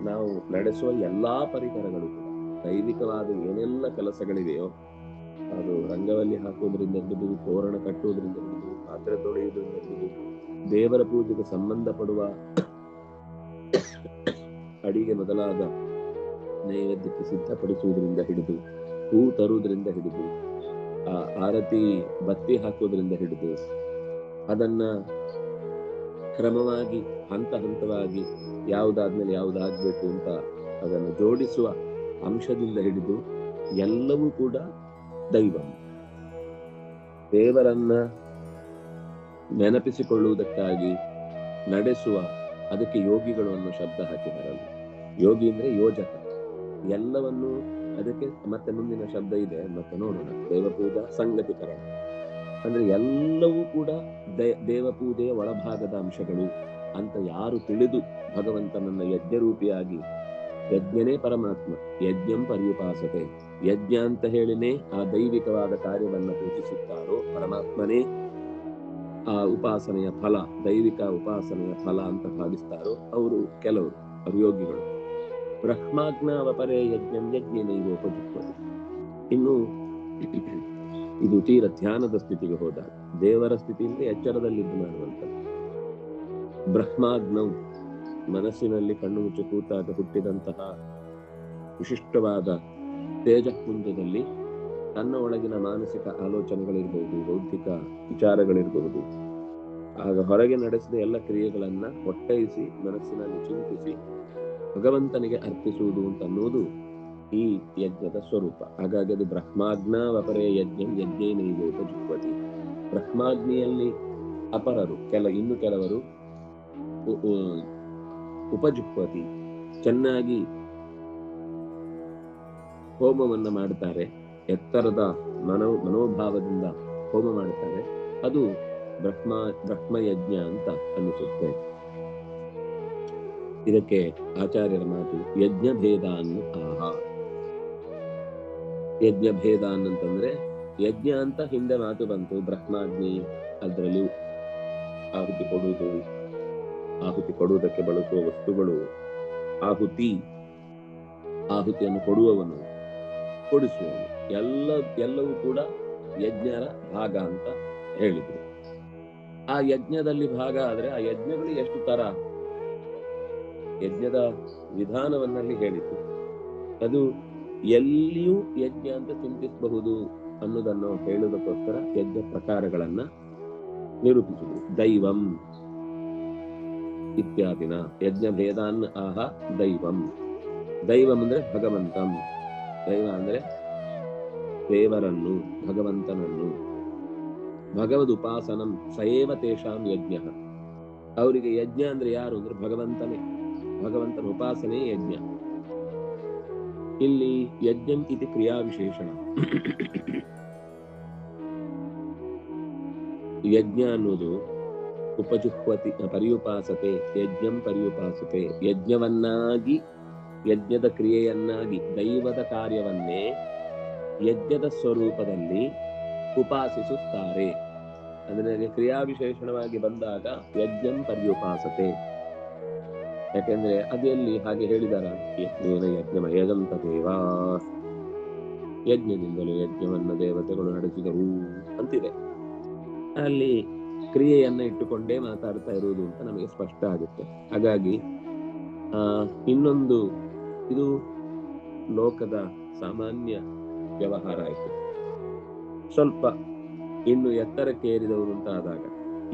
ನಾವು ನಡೆಸುವ ಎಲ್ಲಾ ಪರಿಕರಗಳು ಕೂಡ ದೈವಿಕವಾದ ಏನೆಲ್ಲ ಕೆಲಸಗಳಿವೆಯೋ, ಅದು ರಂಗವಲ್ಲಿ ಹಾಕೋದ್ರಿಂದ ಹಿಡಿದು, ತೋರಣ ಕಟ್ಟುವುದರಿಂದ ಹಿಡಿದು, ಪಾತ್ರೆ ತೊಳೆಯುವುದರಿಂದ ಹಿಡಿದು, ದೇವರ ಪೂಜೆಗೆ ಸಂಬಂಧಪಡುವ ಅಡಿಗೆ ಮೊದಲಾದ ನೈವೇದ್ಯಕ್ಕೆ ಸಿದ್ಧಪಡಿಸುವುದರಿಂದ ಹಿಡಿದು, ಹೂ ತರುವುದರಿಂದ ಹಿಡಿದು, ಆ ಆರತಿ ಬತ್ತಿ ಹಾಕೋದ್ರಿಂದ ಹಿಡಿದು, ಅದನ್ನ ಕ್ರಮವಾಗಿ ಹಂತ ಹಂತವಾಗಿ ಯಾವುದಾದ್ಮೇಲೆ ಯಾವುದಾಗ್ಬೇಕು ಅಂತ ಅದನ್ನು ಜೋಡಿಸುವ ಅಂಶದಿಂದ ಹಿಡಿದು ಎಲ್ಲವೂ ಕೂಡ ದೈವ. ದೇವರನ್ನ ನೆನಪಿಸಿಕೊಳ್ಳುವುದಕ್ಕಾಗಿ ನಡೆಸುವ, ಅದಕ್ಕೆ ಯೋಗಿಗಳು ಅನ್ನೋ ಶಬ್ದ ಹಾಕಿದಾರಲ್ಲ. ಯೋಗಿ ಅಂದ್ರೆ ಯೋಜಕ, ಎಲ್ಲವನ್ನು ಅದಕ್ಕೆ ಮತ್ತೆ ಮುಂದಿನ ಶಬ್ದ ಇದೆ, ಮತ್ತೆ ನೋಡೋಣ. ದೇವಪೂಜಾ ಸಂಗತಿಕರಣ ಅಂದ್ರೆ ಎಲ್ಲವೂ ಕೂಡ ದೇವಪೂಜೆಯ ಒಳಭಾಗದ ಅಂಶಗಳು ಅಂತ ಯಾರು ತಿಳಿದು ಭಗವಂತನನ್ನ ಯಜ್ಞರೂಪಿಯಾಗಿ, ಯಜ್ಞನೇ ಪರಮಾತ್ಮ, ಯಜ್ಞಂ ಪರ್ಯುಪಾಸತೆ, ಯಜ್ಞ ಅಂತ ಹೇಳಿನೇ ಆ ದೈವಿಕವಾದ ಕಾರ್ಯವನ್ನ ಪೂಜಿಸುತ್ತಾರೋ, ಪರಮಾತ್ಮನೇ ಆ ಉಪಾಸನೆಯ ಫಲ, ದೈವಿಕ ಉಪಾಸನೆಯ ಫಲ ಅಂತ ಭಾವಿಸ್ತಾರೋ ಅವರು ಕೆಲವರು, ಅವರು ಯೋಗಿಗಳು. ಬ್ರಹ್ಮಾಜ್ಞಾವಪರೇ ಯಜ್ಞಂ ಯಜ್ಞೇನೈವೋಪಜುಹ್ವತಿ. ಇನ್ನು ಇದು ತೀರ ಧ್ಯಾನದ ಸ್ಥಿತಿಗೆ ಹೋದಾಗ, ದೇವರ ಸ್ಥಿತಿಯಿಂದ ಎಚ್ಚರದಲ್ಲಿದ್ದು ಮಾಡುವಂಥದ್ದು. ಬ್ರಹ್ಮಾಗ್ನೌ, ಮನಸ್ಸಿನಲ್ಲಿ ಕಣ್ಣು ಮುಚ್ಚಿ ಕೂತಾಗ ಹುಟ್ಟಿದಂತಹ ವಿಶಿಷ್ಟವಾದ ತೇಜಃಪುಂಜದಲ್ಲಿ ತನ್ನ ಒಳಗಿನ ಮಾನಸಿಕ ಆಲೋಚನೆಗಳಿರಬಹುದು, ಬೌದ್ಧಿಕ ವಿಚಾರಗಳಿರಬಹುದು, ಆಗ ಹೊರಗೆ ನಡೆಸಿದ ಎಲ್ಲ ಕ್ರಿಯೆಗಳನ್ನ ಒಟ್ಟೈಸಿ ಮನಸ್ಸಿನಲ್ಲಿ ಚಿಂತಿಸಿ ಭಗವಂತನಿಗೆ ಅರ್ಪಿಸುವುದು ಅಂತ ಅನ್ನೋದು ಈ ಯಜ್ಞದ ಸ್ವರೂಪ. ಹಾಗಾಗಿ ಅದು ಬ್ರಹ್ಮಾಗ್ನಾವಪರೇ ಯಜ್ಞಂ ಯಜ್ಞೇನೈವೋಪಜುಹ್ವತಿ. ಬ್ರಹ್ಮಾಗ್ನಿಯಲ್ಲಿ ಅಪರರು, ಇನ್ನು ಕೆಲವರು ಉಪಜುಹ್ವತಿ, ಚೆನ್ನಾಗಿ ಹೋಮವನ್ನ ಮಾಡ್ತಾರೆ, ಎತ್ತರದ ಮನೋಭಾವದಿಂದ ಹೋಮ ಮಾಡ್ತಾರೆ. ಅದು ಬ್ರಹ್ಮಯಜ್ಞ ಅಂತ ಅನ್ನಿಸುತ್ತೆ. ಇದಕ್ಕೆ ಆಚಾರ್ಯರ ಮಾತು ಯಜ್ಞ ಭೇದಾನ್ ಆಹಾ. ಯಜ್ಞ ಭೇದಾನ್ ಅಂತಂದ್ರೆ, ಯಜ್ಞ ಅಂತ ಹಿಂದೆ ಮಾತು ಬಂತು, ಬ್ರಹ್ಮಾಗ್ನಿ, ಅದರಲ್ಲಿ ಆಹುತಿ ಕೊಡುವುದು, ಆಹುತಿ ಕೊಡುವುದಕ್ಕೆ ಬಳಸುವ ವಸ್ತುಗಳು, ಆಹುತಿಯನ್ನು ಕೊಡುವವನು, ಕೊಡಿಸುವವನು, ಎಲ್ಲವೂ ಕೂಡ ಯಜ್ಞರ ಭಾಗ ಅಂತ ಹೇಳಿದ್ರು. ಆ ಯಜ್ಞದಲ್ಲಿ ಭಾಗ ಆದ್ರೆ ಆ ಯಜ್ಞಗಳು ಎಷ್ಟು ತರ, ಯಜ್ಞದ ವಿಧಾನವನ್ನಲ್ಲಿ ಹೇಳಿತು. ಅದು ಎಲ್ಲಿಯೂ ಯಜ್ಞ ಅಂತ ಚಿಂತಿಸಬಹುದು ಅನ್ನೋದನ್ನು ಹೇಳುವುದಕ್ಕೋಸ್ಕರ ಯಜ್ಞ ಪ್ರಕಾರಗಳನ್ನ ನಿರೂಪಿಸುವುದು. ದೈವಂ ಇತ್ಯಾದಿನ ಯಜ್ಞ ಭೇದಾನ್ ಆಹ ದೈವಂ. ದೈವಂ ಅಂದ್ರೆ ಭಗವಂತಂ, ದೈವ ಅಂದ್ರೆ ದೇವರನ್ನು, ಭಗವಂತನನ್ನು. ಭಗವದ್ ಉಪಾಸನಂ ಸಯೇವ ತೇಷಾಂ ಯಜ್ಞ. ಅವರಿಗೆ ಯಜ್ಞ ಅಂದ್ರೆ ಯಾರು ಅಂದ್ರೆ ಭಗವಂತನೇ, ಭಗವಂತನ ಉಪಾಸನೆ ಯಜ್ಞ. ಇಲ್ಲಿ ಯಜ್ಞಂ ಇತಿ ಕ್ರಿಯಾ ವಿಶೇಷಣ. ಯಜ್ಞ ಅನ್ನೋದು ಉಪಜುಹ್ವತಿ ಪರ್ಯುಪಾಸತೆ, ಯಜ್ಞಂ ಪರ್ಯುಪಾಸತೆ, ಯಜ್ಞವನ್ನಾಗಿ, ಯಜ್ಞದ ಕ್ರಿಯೆಯನ್ನಾಗಿ, ದೈವದ ಕಾರ್ಯವನ್ನೇ ಯಜ್ಞದ ಸ್ವರೂಪದಲ್ಲಿ ಉಪಾಸಿಸುತ್ತಾರೆ. ಅದಕ್ಕೆ ಕ್ರಿಯಾ ವಿಶೇಷಣವಾಗಿ ಬಂದಾಗ ಯಜ್ಞಂ ಪರ್ಯುಪಾಸತೆ. ಯಾಕೆಂದ್ರೆ ಅದೆಲ್ಲಿ ಹಾಗೆ ಹೇಳಿದಾರ, ಯಜ್ಞೇನ ಯಜ್ಞಮಯದಂತ ದೇವಾ, ಯಜ್ಞದಿಂದಲೇ ಯಜ್ಞವನ್ನ ದೇವತೆಗಳು ನಡೆಸಿದರು ಅಂತಿದೆ. ಅಲ್ಲಿ ಕ್ರಿಯೆಯನ್ನ ಇಟ್ಟುಕೊಂಡೇ ಮಾತಾಡ್ತಾ ಇರುವುದು ಅಂತ ನಮಗೆ ಸ್ಪಷ್ಟ ಆಗುತ್ತೆ. ಹಾಗಾಗಿ ಇನ್ನೊಂದು ಇದು ಲೋಕದ ಸಾಮಾನ್ಯ ವ್ಯವಹಾರ ಆಯಿತು. ಸ್ವಲ್ಪ ಇನ್ನು ಎತ್ತರಕ್ಕೆ ಏರಿದವರು ಅಂತ ಆದಾಗ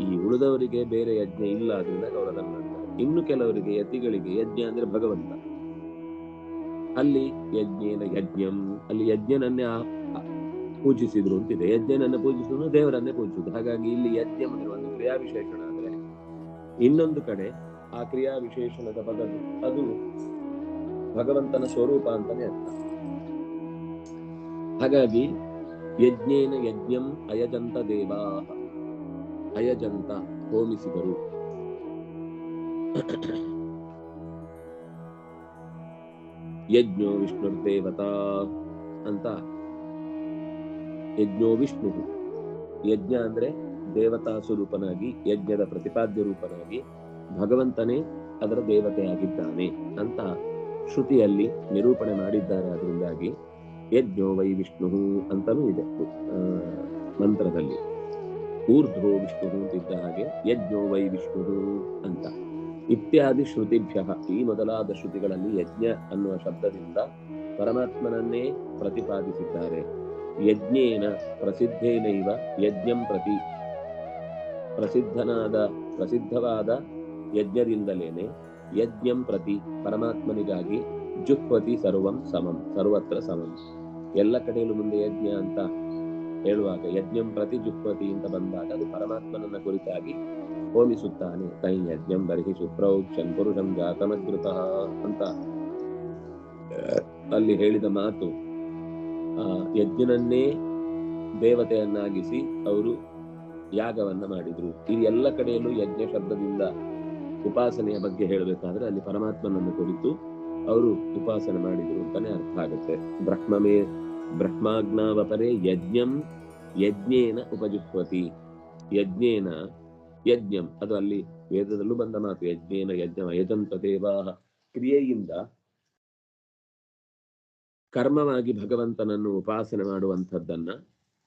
ಈ ಉಳಿದವರಿಗೆ ಬೇರೆ ಯಜ್ಞ ಇಲ್ಲ ಆದ್ರಿಂದ ಅವರು ಅದನ್ನು ಮಾಡ್ತಾರೆ. ಇನ್ನು ಕೆಲವರಿಗೆ ಯತಿಗಳಿಗೆ ಯಜ್ಞ ಅಂದ್ರೆ ಭಗವಂತ. ಅಲ್ಲಿ ಯಜ್ಞೇನ ಯಜ್ಞಂ, ಅಲ್ಲಿ ಯಜ್ಞನನ್ನೇ ಪೂಜಿಸಿದ್ರು ಅಂತಿದೆ. ಯಜ್ಞನನ್ನ ಪೂಜಿಸುವುದು ದೇವರನ್ನೇ ಪೂಜಿಸುವುದು. ಹಾಗಾಗಿ ಇಲ್ಲಿ ಯಜ್ಞ ಅಂದ್ರೆ ಒಂದು ಕ್ರಿಯಾ ವಿಶೇಷಣ ಆದ್ರೆ, ಇನ್ನೊಂದು ಕಡೆ ಆ ಕ್ರಿಯಾ ವಿಶೇಷಣದ ಬದಲು ಅದು ಭಗವಂತನ ಸ್ವರೂಪ ಅಂತಾನೆ ಅರ್ಥ. ಹಾಗಾಗಿ ಯಜ್ಞೇನ ಯಜ್ಞಂ ಅಯಜಂತ ದೇವಾ, ಅಯಜಂತ ಹೋಮಿಸಿದರು. ಯಜ್ಞೋ ವಿಷ್ಣುರ್ದೇವತಾ ಅಂತ, ಯಜ್ಞೋ ವಿಷ್ಣು, ಯಜ್ಞ ಅಂದ್ರೆ ದೇವತಾ ಸ್ವರೂಪನಾಗಿ, ಯಜ್ಞದ ಪ್ರತಿಪಾದ್ಯ ರೂಪನಾಗಿ ಭಗವಂತನೇ ಅದರ ದೇವತೆಯಾಗಿದ್ದಾನೆ ಅಂತ ಶ್ರುತಿಯಲ್ಲಿ ನಿರೂಪಣೆ ಮಾಡಿದ್ದಾರೆ. ಅದರಿಂದಾಗಿ ಯಜ್ಞೋ ವೈ ವಿಷ್ಣು ಅಂತಲೂ ಇದೆ ಮಂತ್ರದಲ್ಲಿ. ಊರ್ಧ್ವೋ ವಿಷ್ಣು ಅಂತಿದ್ದ ಹಾಗೆ ಯಜ್ಞೋ ವೈ ವಿಷ್ಣು ಅಂತ ಇತ್ಯಾದಿ ಶ್ರುತಿಭ್ಯ, ಈ ಮೊದಲಾದ ಶ್ರುತಿಗಳಲ್ಲಿ ಯಜ್ಞ ಅನ್ನುವ ಶಬ್ದದಿಂದ ಪರಮಾತ್ಮನನ್ನೇ ಪ್ರತಿಪಾದಿಸಿದ್ದಾರೆ. ಯಜ್ಞೇನ ಪ್ರಸಿದ್ಧೇನೈವ ಯಜ್ಞಂ ಪ್ರತಿ, ಪ್ರಸಿದ್ಧವಾದ ಯಜ್ಞದಿಂದಲೇನೆ ಯಜ್ಞಂ ಪ್ರತಿ ಪರಮಾತ್ಮನಿಗಾಗಿ ಜುಹ್ವತಿ ಸರ್ವಂ ಸಮಂ, ಸರ್ವತ್ರ ಸಮಂ, ಎಲ್ಲ ಕಡೆಯಲ್ಲೂ ಮುಂದೆ ಯಜ್ಞ ಅಂತ ಹೇಳುವಾಗ ಯಜ್ಞಂ ಪ್ರತಿ ಜುಹ್ವತಿ ಅಂತ ಬಂದಾಗ ಅದು ಪರಮಾತ್ಮನನ್ನ ಕುರಿತಾಗಿ ಹೋಮಿಸುತ್ತಾನೆ. ತೈ ಯಜ್ಞಂ ಬರ್ಹಿ ಶುಕ್ರೌಕ್ಷನ್ ಪುರುಷಂ ಜಾತಮದ್ರುತಃ ಅಂತ ಅಲ್ಲಿ ಹೇಳಿದ ಮಾತು, ಯಜ್ಞನನ್ನೇ ದೇವತೆಯನ್ನಾಗಿಸಿ ಅವರು ಯಾಗವನ್ನ ಮಾಡಿದ್ರು. ಈ ಎಲ್ಲ ಕಡೆಯಲ್ಲೂ ಯಜ್ಞ ಶಬ್ದದಿಂದ ಉಪಾಸನೆಯ ಬಗ್ಗೆ ಹೇಳಬೇಕಾದ್ರೆ ಅಲ್ಲಿ ಪರಮಾತ್ಮನನ್ನು ಕುರಿತು ಅವರು ಉಪಾಸನೆ ಮಾಡಿದ್ರು ಅಂತಾನೆ ಅರ್ಥ ಆಗುತ್ತೆ. ಬ್ರಹ್ಮಾಜ್ಞಾವಪರೆ ಯಜ್ಞಂ ಯಜ್ಞೇನ ಉಪಜುಹ್ವತಿ, ಯಜ್ಞೇನ ಯಜ್ಞಂ, ಅದು ಅಲ್ಲಿ ವೇದದಲ್ಲೂ ಬಂದ ಮಾತು. ಯಜ್ಞೇನ ಯಜ್ಞ ಯಜಂತ ದೇವಾ, ಕ್ರಿಯೆಯಿಂದ ಕರ್ಮವಾಗಿ ಭಗವಂತನನ್ನು ಉಪಾಸನೆ ಮಾಡುವಂಥದ್ದನ್ನ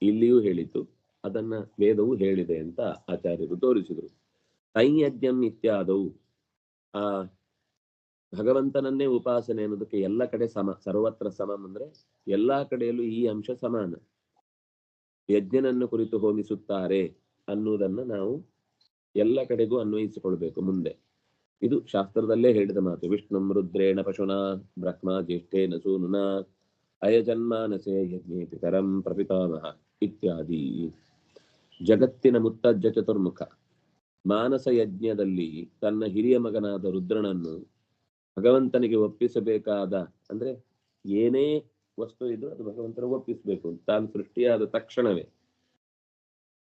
ಇಲ್ಲಿಯೂ ಹೇಳಿತು, ಅದನ್ನ ವೇದವು ಹೇಳಿದೆ ಅಂತ ಆಚಾರ್ಯರು ತೋರಿಸಿದರು. ತೈಯಜ್ಞಂ ಇತ್ಯಾದವು, ಆ ಭಗವಂತನನ್ನೇ ಉಪಾಸನೆ ಅನ್ನೋದಕ್ಕೆ ಎಲ್ಲ ಕಡೆ ಸಮ, ಸರ್ವತ್ರ ಸಮಂ ಅಂದ್ರೆ ಎಲ್ಲಾ ಕಡೆಯಲ್ಲೂ ಈ ಅಂಶ ಸಮಾನ. ಯಜ್ಞನನ್ನು ಕುರಿತು ಹೋಮಿಸುತ್ತಾರೆ ಅನ್ನುವುದನ್ನ ನಾವು ಎಲ್ಲ ಕಡೆಗೂ ಅನ್ವಯಿಸಿಕೊಳ್ಬೇಕು ಮುಂದೆ. ಇದು ಶಾಸ್ತ್ರದಲ್ಲೇ ಹೇಳಿದ ಮಾತು. ವಿಷ್ಣುಂ ರುದ್ರೇಣ ಪಶುನಾ ಬ್ರಹ್ಮ ಜ್ಯೇಷ್ಠೇನ ಸೂನುನ ಅಯಜನ್ಮಾನಸೆ ಯಜ್ಞೇ ಪಿತರಂ ಪ್ರಪಿತಾಮಹ ಇತ್ಯಾದಿ. ಜಗತ್ತಿನ ಮುತ್ತಜ್ಜ ಚತುರ್ಮುಖ ಮಾನಸ ಯಜ್ಞದಲ್ಲಿ ತನ್ನ ಹಿರಿಯ ಮಗನಾದ ರುದ್ರನನ್ನು ಭಗವಂತನಿಗೆ ಒಪ್ಪಿಸಬೇಕಾದ, ಅಂದ್ರೆ ಏನೇ ವಸ್ತು ಇದ್ರು ಅದು ಭಗವಂತನಿಗೆ ಒಪ್ಪಿಸಬೇಕು. ತಾನು ಸೃಷ್ಟಿಯಾದ ತಕ್ಷಣವೇ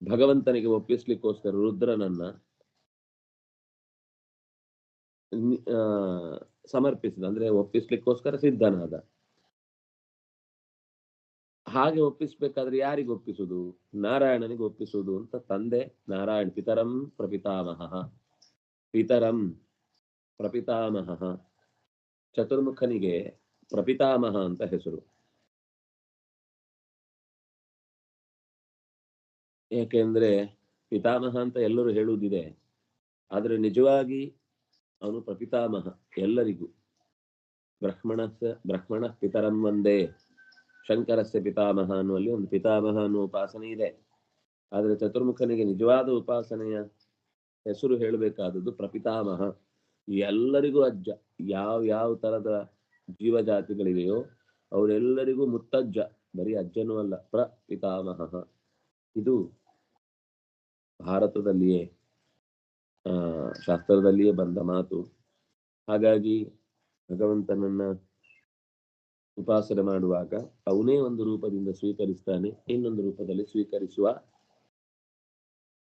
ಭಗವಂತನಿಗೆ ಒಪ್ಪಿಸ್ಲಿಕ್ಕೋಸ್ಕರ ರುದ್ರನನ್ನ ಸಮರ್ಪಿಸಿದ, ಅಂದ್ರೆ ಒಪ್ಪಿಸ್ಲಿಕ್ಕೋಸ್ಕರ ಸಿದ್ಧನಾದ. ಹಾಗೆ ಒಪ್ಪಿಸ್ಬೇಕಾದ್ರೆ ಯಾರಿಗೆ ಒಪ್ಪಿಸುದು? ನಾರಾಯಣನಿಗೆ ಒಪ್ಪಿಸುವುದು ಅಂತ ತಂದೆ ನಾರಾಯಣ. ಪಿತರಂ ಪ್ರಪಿತಾಮಹ, ಪಿತರಂ ಪ್ರಪಿತಾಮಹ, ಚತುರ್ಮುಖನಿಗೆ ಪ್ರಪಿತಾಮಹ ಅಂತ ಹೆಸರು. ಏಕೆಂದ್ರೆ ಪಿತಾಮಹ ಅಂತ ಎಲ್ಲರೂ ಹೇಳುವುದಿದೆ, ಆದ್ರೆ ನಿಜವಾಗಿ ಅವನು ಪ್ರಪಿತಾಮಹ ಎಲ್ಲರಿಗೂ. ಬ್ರಹ್ಮಣ ಪಿತರಂ ಒಂದೇ, ಶಂಕರಸ್ಯ ಪಿತಾಮಹ ಅನ್ನುವಲ್ಲಿ ಒಂದು ಪಿತಾಮಹ ಅನ್ನುವ ಉಪಾಸನೆ ಇದೆ. ಆದ್ರೆ ಚತುರ್ಮುಖನಿಗೆ ನಿಜವಾದ ಉಪಾಸನೆಯ ಹೆಸರು ಹೇಳಬೇಕಾದದ್ದು ಪ್ರಪಿತಾಮಹ. ಎಲ್ಲರಿಗೂ ಅಜ್ಜ. ಯಾವ ತರದ ಜೀವಜಾತಿಗಳಿವೆಯೋ ಅವರೆಲ್ಲರಿಗೂ ಮುತ್ತಜ್ಜ, ಬರೀ ಅಜ್ಜನೂ ಅಲ್ಲ, ಪ್ರಪಿತಾಮಹ. ಇದು ಭಾರತದಲ್ಲಿಯೇ ಶಾಸ್ತ್ರದಲ್ಲಿಯೇ ಬಂದ ಮಾತು. ಹಾಗಾಗಿ ಭಗವಂತನನ್ನ ಉಪಾಸನೆ ಮಾಡುವಾಗ ಅವನೇ ಒಂದು ರೂಪದಿಂದ ಸ್ವೀಕರಿಸ್ತಾನೆ, ಇನ್ನೊಂದು ರೂಪದಲ್ಲಿ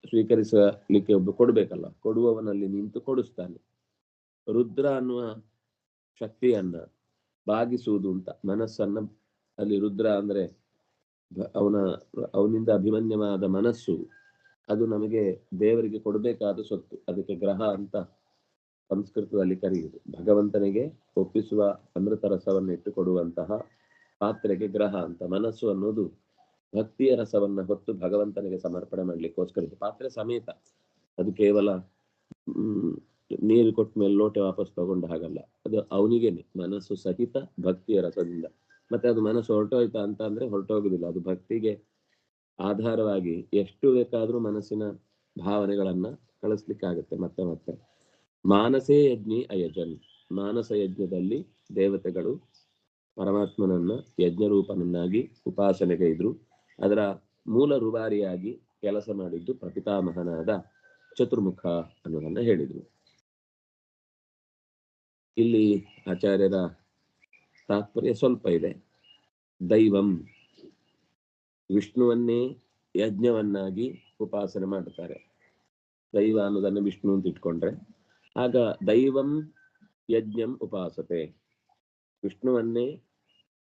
ಸ್ವೀಕರಿಸಲಿಕ್ಕೆ ಒಬ್ಬ ಕೊಡ್ಬೇಕಲ್ಲ, ಕೊಡುವವನಲ್ಲಿ ನಿಂತು ಕೊಡಿಸ್ತಾನೆ. ರುದ್ರ ಅನ್ನುವ ಶಕ್ತಿಯನ್ನ ಬಾಗಿಸುವುದು ಅಂತ, ಮನಸ್ಸನ್ನ ಅಲ್ಲಿ ರುದ್ರ ಅಂದ್ರೆ ಅವನಿಂದ ಅಭಿಮನ್ಯವಾದ ಮನಸ್ಸು, ಅದು ನಮಗೆ ದೇವರಿಗೆ ಕೊಡಬೇಕಾದ ಸೊತ್ತು. ಅದಕ್ಕೆ ಗ್ರಹ ಅಂತ ಸಂಸ್ಕೃತದಲ್ಲಿ ಕರೆಯುವುದು. ಭಗವಂತನಿಗೆ ಒಪ್ಪಿಸುವ ಅಮೃತ ರಸವನ್ನು ಇಟ್ಟು ಕೊಡುವಂತಹ ಪಾತ್ರೆಗೆ ಗ್ರಹ ಅಂತ. ಮನಸ್ಸು ಅನ್ನೋದು ಭಕ್ತಿಯ ರಸವನ್ನ ಹೊತ್ತು ಭಗವಂತನಿಗೆ ಸಮರ್ಪಣೆ ಮಾಡ್ಲಿಕ್ಕೋಸ್ಕರ ಇದು ಪಾತ್ರೆ ಸಮೇತ. ಅದು ಕೇವಲ ನೀರು ಕೊಟ್ಟ ಮೇಲೆ ಲೋಟೆ ವಾಪಸ್ ತಗೊಂಡು ಹಾಗಲ್ಲ, ಅದು ಅವನಿಗೇನೆ ಮನಸ್ಸು ಸಹಿತ ಭಕ್ತಿಯ ರಸದಿಂದ. ಮತ್ತೆ ಅದು ಮನಸ್ಸು ಹೊರಟೋಯ್ತಾ ಅಂತ ಅಂದ್ರೆ ಹೊರಟೋಗುದಿಲ್ಲ, ಅದು ಭಕ್ತಿಗೆ ಆಧಾರವಾಗಿ ಎಷ್ಟು ಬೇಕಾದ್ರೂ ಮನಸ್ಸಿನ ಭಾವನೆಗಳನ್ನ ಕಳಿಸ್ಲಿಕ್ಕಾಗತ್ತೆ ಮತ್ತೆ ಮತ್ತೆ. ಮಾನಸೇ ಯಜ್ಞಿ ಅಯಜನ್, ಮಾನಸ ಯಜ್ಞದಲ್ಲಿ ದೇವತೆಗಳು ಪರಮಾತ್ಮನನ್ನ ಯಜ್ಞರೂಪನನ್ನಾಗಿ ಉಪಾಸನೆಗೆ ಇದ್ರು. ಅದರ ಮೂಲ ರೂವಾರಿಯಾಗಿ ಕೆಲಸ ಮಾಡಿದ್ದು ಪ್ರಪಿತಾಮಹನಾದ ಚತುರ್ಮುಖ ಅನ್ನೋದನ್ನ ಹೇಳಿದ್ರು. ಇಲ್ಲಿ ಆಚಾರ್ಯರ ತಾತ್ಪರ್ಯ ಸ್ವಲ್ಪ ಇದೆ. ದೈವಂ, ವಿಷ್ಣುವನ್ನೇ ಯಜ್ಞವನ್ನಾಗಿ ಉಪಾಸನೆ ಮಾಡುತ್ತಾರೆ. ದೈವ ಅನ್ನೋದನ್ನ ವಿಷ್ಣು ಅಂತ ಇಟ್ಕೊಂಡ್ರೆ ಆಗ ದೈವಂ ಯಜ್ಞಂ ಉಪಾಸತೆ, ವಿಷ್ಣುವನ್ನೇ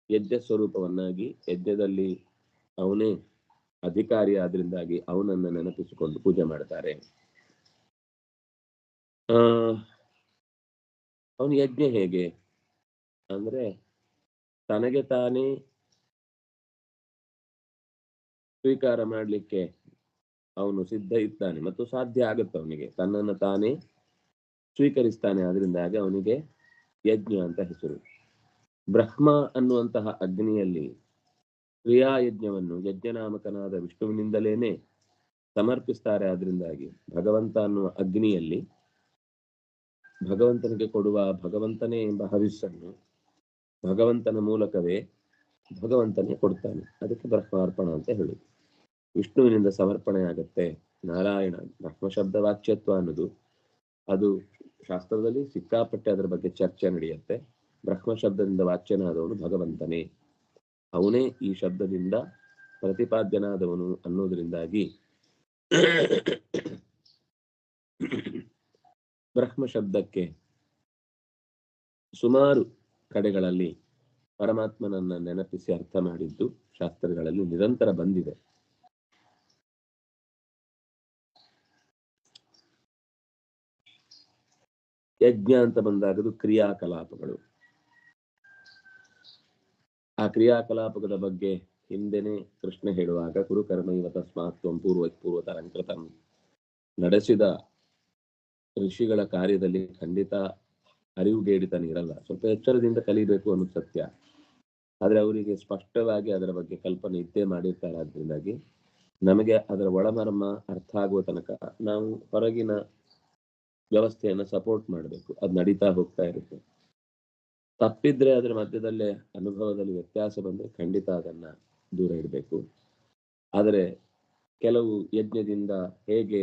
ಯಜ್ಞ ಸ್ವರೂಪವನ್ನಾಗಿ, ಯಜ್ಞದಲ್ಲಿ ಅವನೇ ಅಧಿಕಾರಿ ಆದ್ರಿಂದಾಗಿ ಅವನನ್ನ ನೆನಪಿಸಿಕೊಂಡು ಪೂಜೆ ಮಾಡ್ತಾರೆ. ಅವನ ಯಜ್ಞ ಹೇಗೆ ಅಂದ್ರೆ ತನಗೆ ತಾನೇ ಸ್ವೀಕಾರ ಮಾಡ್ಲಿಕ್ಕೆ ಅವನು ಸಿದ್ಧ ಇದ್ದಾನೆ ಮತ್ತು ಸಾಧ್ಯ ಆಗುತ್ತೆ. ಅವನಿಗೆ ತನ್ನನ್ನು ತಾನೇ ಸ್ವೀಕರಿಸ್ತಾನೆ, ಆದ್ರಿಂದಾಗಿ ಅವನಿಗೆ ಯಜ್ಞ ಅಂತ ಹೆಸರು. ಬ್ರಹ್ಮ ಅನ್ನುವಂತಹ ಅಗ್ನಿಯಲ್ಲಿ ಕ್ರಿಯಾಯಜ್ಞವನ್ನು ಯಜ್ಞನಾಮಕನಾದ ವಿಷ್ಣುವಿನಿಂದಲೇನೆ ಸಮರ್ಪಿಸ್ತಾರೆ. ಆದ್ರಿಂದಾಗಿ ಭಗವಂತ ಅನ್ನುವ ಅಗ್ನಿಯಲ್ಲಿ ಭಗವಂತನಿಗೆ ಕೊಡುವ ಭಗವಂತನೇ ಎಂಬ ಹವಿಸ್ಸನ್ನು ಭಗವಂತನ ಮೂಲಕವೇ ಭಗವಂತನೇ ಕೊಡ್ತಾನೆ. ಅದಕ್ಕೆ ಬ್ರಹ್ಮಾರ್ಪಣ ಅಂತ ಹೇಳಿ ವಿಷ್ಣುವಿನಿಂದ ಸಮರ್ಪಣೆ ಆಗತ್ತೆ. ನಾರಾಯಣ ಬ್ರಹ್ಮ ಶಬ್ದ ವಾಚ್ಯತ್ವ ಅನ್ನೋದು ಅದು ಶಾಸ್ತ್ರದಲ್ಲಿ ಸಿಕ್ಕಾಪಟ್ಟೆ ಅದರ ಬಗ್ಗೆ ಚರ್ಚೆ ನಡೆಯುತ್ತೆ. ಬ್ರಹ್ಮ ಶಬ್ದದಿಂದ ವಾಚ್ಯನಾದವನು ಭಗವಂತನೇ, ಅವನೇ ಈ ಶಬ್ದದಿಂದ ಪ್ರತಿಪಾದ್ಯನಾದವನು ಅನ್ನೋದ್ರಿಂದಾಗಿ ಬ್ರಹ್ಮ ಶಬ್ದಕ್ಕೆ ಸುಮಾರು ಕಡೆಗಳಲ್ಲಿ ಪರಮಾತ್ಮನನ್ನ ನೆನಪಿಸಿ ಅರ್ಥ ಮಾಡಿದ್ದು ಶಾಸ್ತ್ರಗಳಲ್ಲಿ ನಿರಂತರ ಬಂದಿದೆ. ಯಜ್ಞ ಅಂತ ಬಂದಾಗದು ಕ್ರಿಯಾಕಲಾಪಗಳು. ಆ ಕ್ರಿಯಾಕಲಾಪಗಳ ಬಗ್ಗೆ ಹಿಂದೆನೆ ಕೃಷ್ಣ ಹೇಳುವಾಗ ಕುರುಕರ್ಮೈವ ತಸ್ಮಾತ್ ತ್ವಂ ಪೂರ್ವತರಂಕೃತಂ, ನಡೆಸಿದ ಋಷಿಗಳ ಕಾರ್ಯದಲ್ಲಿ ಖಂಡಿತ ಅರಿವುಗೇಡಿತನ ಇರಲ್ಲ, ಸ್ವಲ್ಪ ಎಚ್ಚರದಿಂದ ಕಲಿಬೇಕು ಅನ್ನೋದು ಸತ್ಯ. ಆದ್ರೆ ಅವರಿಗೆ ಸ್ಪಷ್ಟವಾಗಿ ಅದರ ಬಗ್ಗೆ ಕಲ್ಪನೆ ಇದ್ದೇ ಮಾಡಿರ್ತಾರೆ. ಆದ್ರಿಂದಾಗಿ ನಮಗೆ ಅದರ ಒಳಮರ್ಮ ಅರ್ಥ ಆಗುವ ತನಕ ನಾವು ಹೊರಗಿನ ವ್ಯವಸ್ಥೆಯನ್ನ ಸಪೋರ್ಟ್ ಮಾಡಬೇಕು. ಅದು ನಡೀತಾ ಹೋಗ್ತಾ ಇರುತ್ತೆ. ತಪ್ಪಿದ್ರೆ ಅದರ ಮಧ್ಯದಲ್ಲೇ ಅನುಭವದಲ್ಲಿ ವ್ಯತ್ಯಾಸ ಬಂದ್ರೆ ಖಂಡಿತ ಅದನ್ನ ದೂರ ಇಡಬೇಕು. ಆದರೆ ಕೆಲವು ಯಜ್ಞದಿಂದ ಹೇಗೆ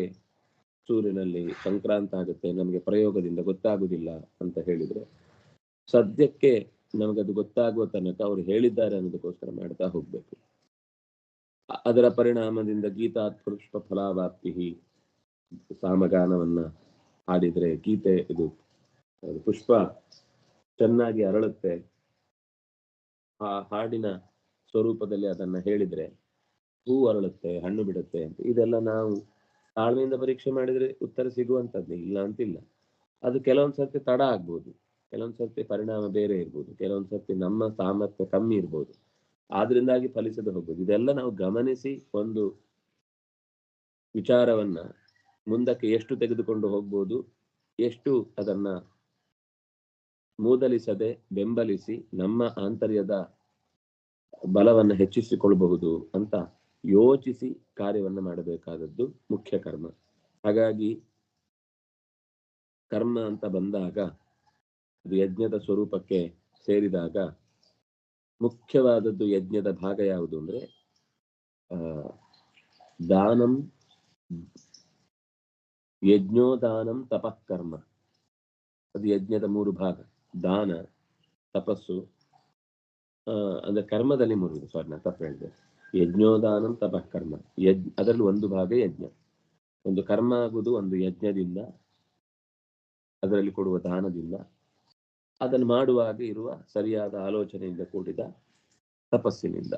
ಸೂರ್ಯನಲ್ಲಿ ಸಂಕ್ರಾಂತ ಆಗುತ್ತೆ ನಮಗೆ ಪ್ರಯೋಗದಿಂದ ಗೊತ್ತಾಗುದಿಲ್ಲ ಅಂತ ಹೇಳಿದ್ರೆ, ಸದ್ಯಕ್ಕೆ ನಮಗದು ಗೊತ್ತಾಗುವ ತನಕ ಅವ್ರು ಹೇಳಿದ್ದಾರೆ ಅನ್ನೋದಕ್ಕೋಸ್ಕರ ಮಾಡ್ತಾ ಹೋಗ್ಬೇಕು. ಅದರ ಪರಿಣಾಮದಿಂದ ಗೀತಾತ್ ಪುಷ್ಪ ಫಲಾವಾಪ್ತಿ, ಸಾಮಗಾನವನ್ನ ಹಾಡಿದ್ರೆ ಗೀತೆ ಇದು ಪುಷ್ಪ ಚೆನ್ನಾಗಿ ಅರಳುತ್ತೆ. ಆ ಹಾಡಿನ ಸ್ವರೂಪದಲ್ಲಿ ಅದನ್ನ ಹೇಳಿದ್ರೆ ಹೂ ಅರಳುತ್ತೆ, ಹಣ್ಣು ಬಿಡುತ್ತೆ ಅಂತ. ಇದೆಲ್ಲ ನಾವು ತಾಳ್ಮೆಯಿಂದ ಪರೀಕ್ಷೆ ಮಾಡಿದ್ರೆ ಉತ್ತರ ಸಿಗುವಂತದ್ದೇ, ಇಲ್ಲ ಅಂತಿಲ್ಲ. ಅದು ಕೆಲವೊಂದ್ಸರ್ತಿ ತಡ ಆಗ್ಬೋದು, ಕೆಲವೊಂದ್ಸರ್ತಿ ಪರಿಣಾಮ ಬೇರೆ ಇರ್ಬೋದು, ಕೆಲವೊಂದ್ಸರ್ತಿ ನಮ್ಮ ಸಾಮರ್ಥ್ಯ ಕಮ್ಮಿ ಇರ್ಬೋದು, ಆದ್ರಿಂದಾಗಿ ಫಲಿಸದೆ ಹೋಗ್ಬೋದು. ಇದೆಲ್ಲ ನಾವು ಗಮನಿಸಿ ಒಂದು ವಿಚಾರವನ್ನ ಮುಂದಕ್ಕೆ ಎಷ್ಟು ತೆಗೆದುಕೊಂಡು ಹೋಗ್ಬೋದು, ಎಷ್ಟು ಅದನ್ನ ಮೂದಲಿಸದೆ ಬೆಂಬಲಿಸಿ ನಮ್ಮ ಆಂತರ್ಯದ ಬಲವನ್ನು ಹೆಚ್ಚಿಸಿಕೊಳ್ಳಬಹುದು ಅಂತ ಯೋಚಿಸಿ ಕಾರ್ಯವನ್ನ ಮಾಡಬೇಕಾದದ್ದು ಮುಖ್ಯ ಕರ್ಮ. ಹಾಗಾಗಿ ಕರ್ಮ ಅಂತ ಬಂದಾಗ ಅದು ಯಜ್ಞದ ಸ್ವರೂಪಕ್ಕೆ ಸೇರಿದಾಗ ಮುಖ್ಯವಾದದ್ದು ಯಜ್ಞದ ಭಾಗ ಯಾವುದು ಅಂದ್ರೆ ದಾನಂ, ಯಜ್ಞೋದಾನಂ ತಪಃಕರ್ಮ. ಅದು ಯಜ್ಞದ 3 ಭಾಗ. ದಾನ, ತಪಸ್ಸು, ಅಂದ್ರೆ ಕರ್ಮದಲ್ಲಿ 3. ಸಾರಿ, ನಾನು ತಪ್ಪು ಹೇಳಿದೆ. ಯಜ್ಞೋದಾನಂ ತಪಃಕರ್ಮ, ಅದರಲ್ಲಿ ಒಂದು ಭಾಗ ಯಜ್ಞ. ಒಂದು ಕರ್ಮ ಆಗುವುದು ಒಂದು ಯಜ್ಞದಿಂದ, ಅದರಲ್ಲಿ ಕೊಡುವ ದಾನದಿಂದ, ಅದನ್ನು ಮಾಡುವಾಗ ಇರುವ ಸರಿಯಾದ ಆಲೋಚನೆಯಿಂದ ಕೂಡಿದ ತಪಸ್ಸಿನಿಂದ.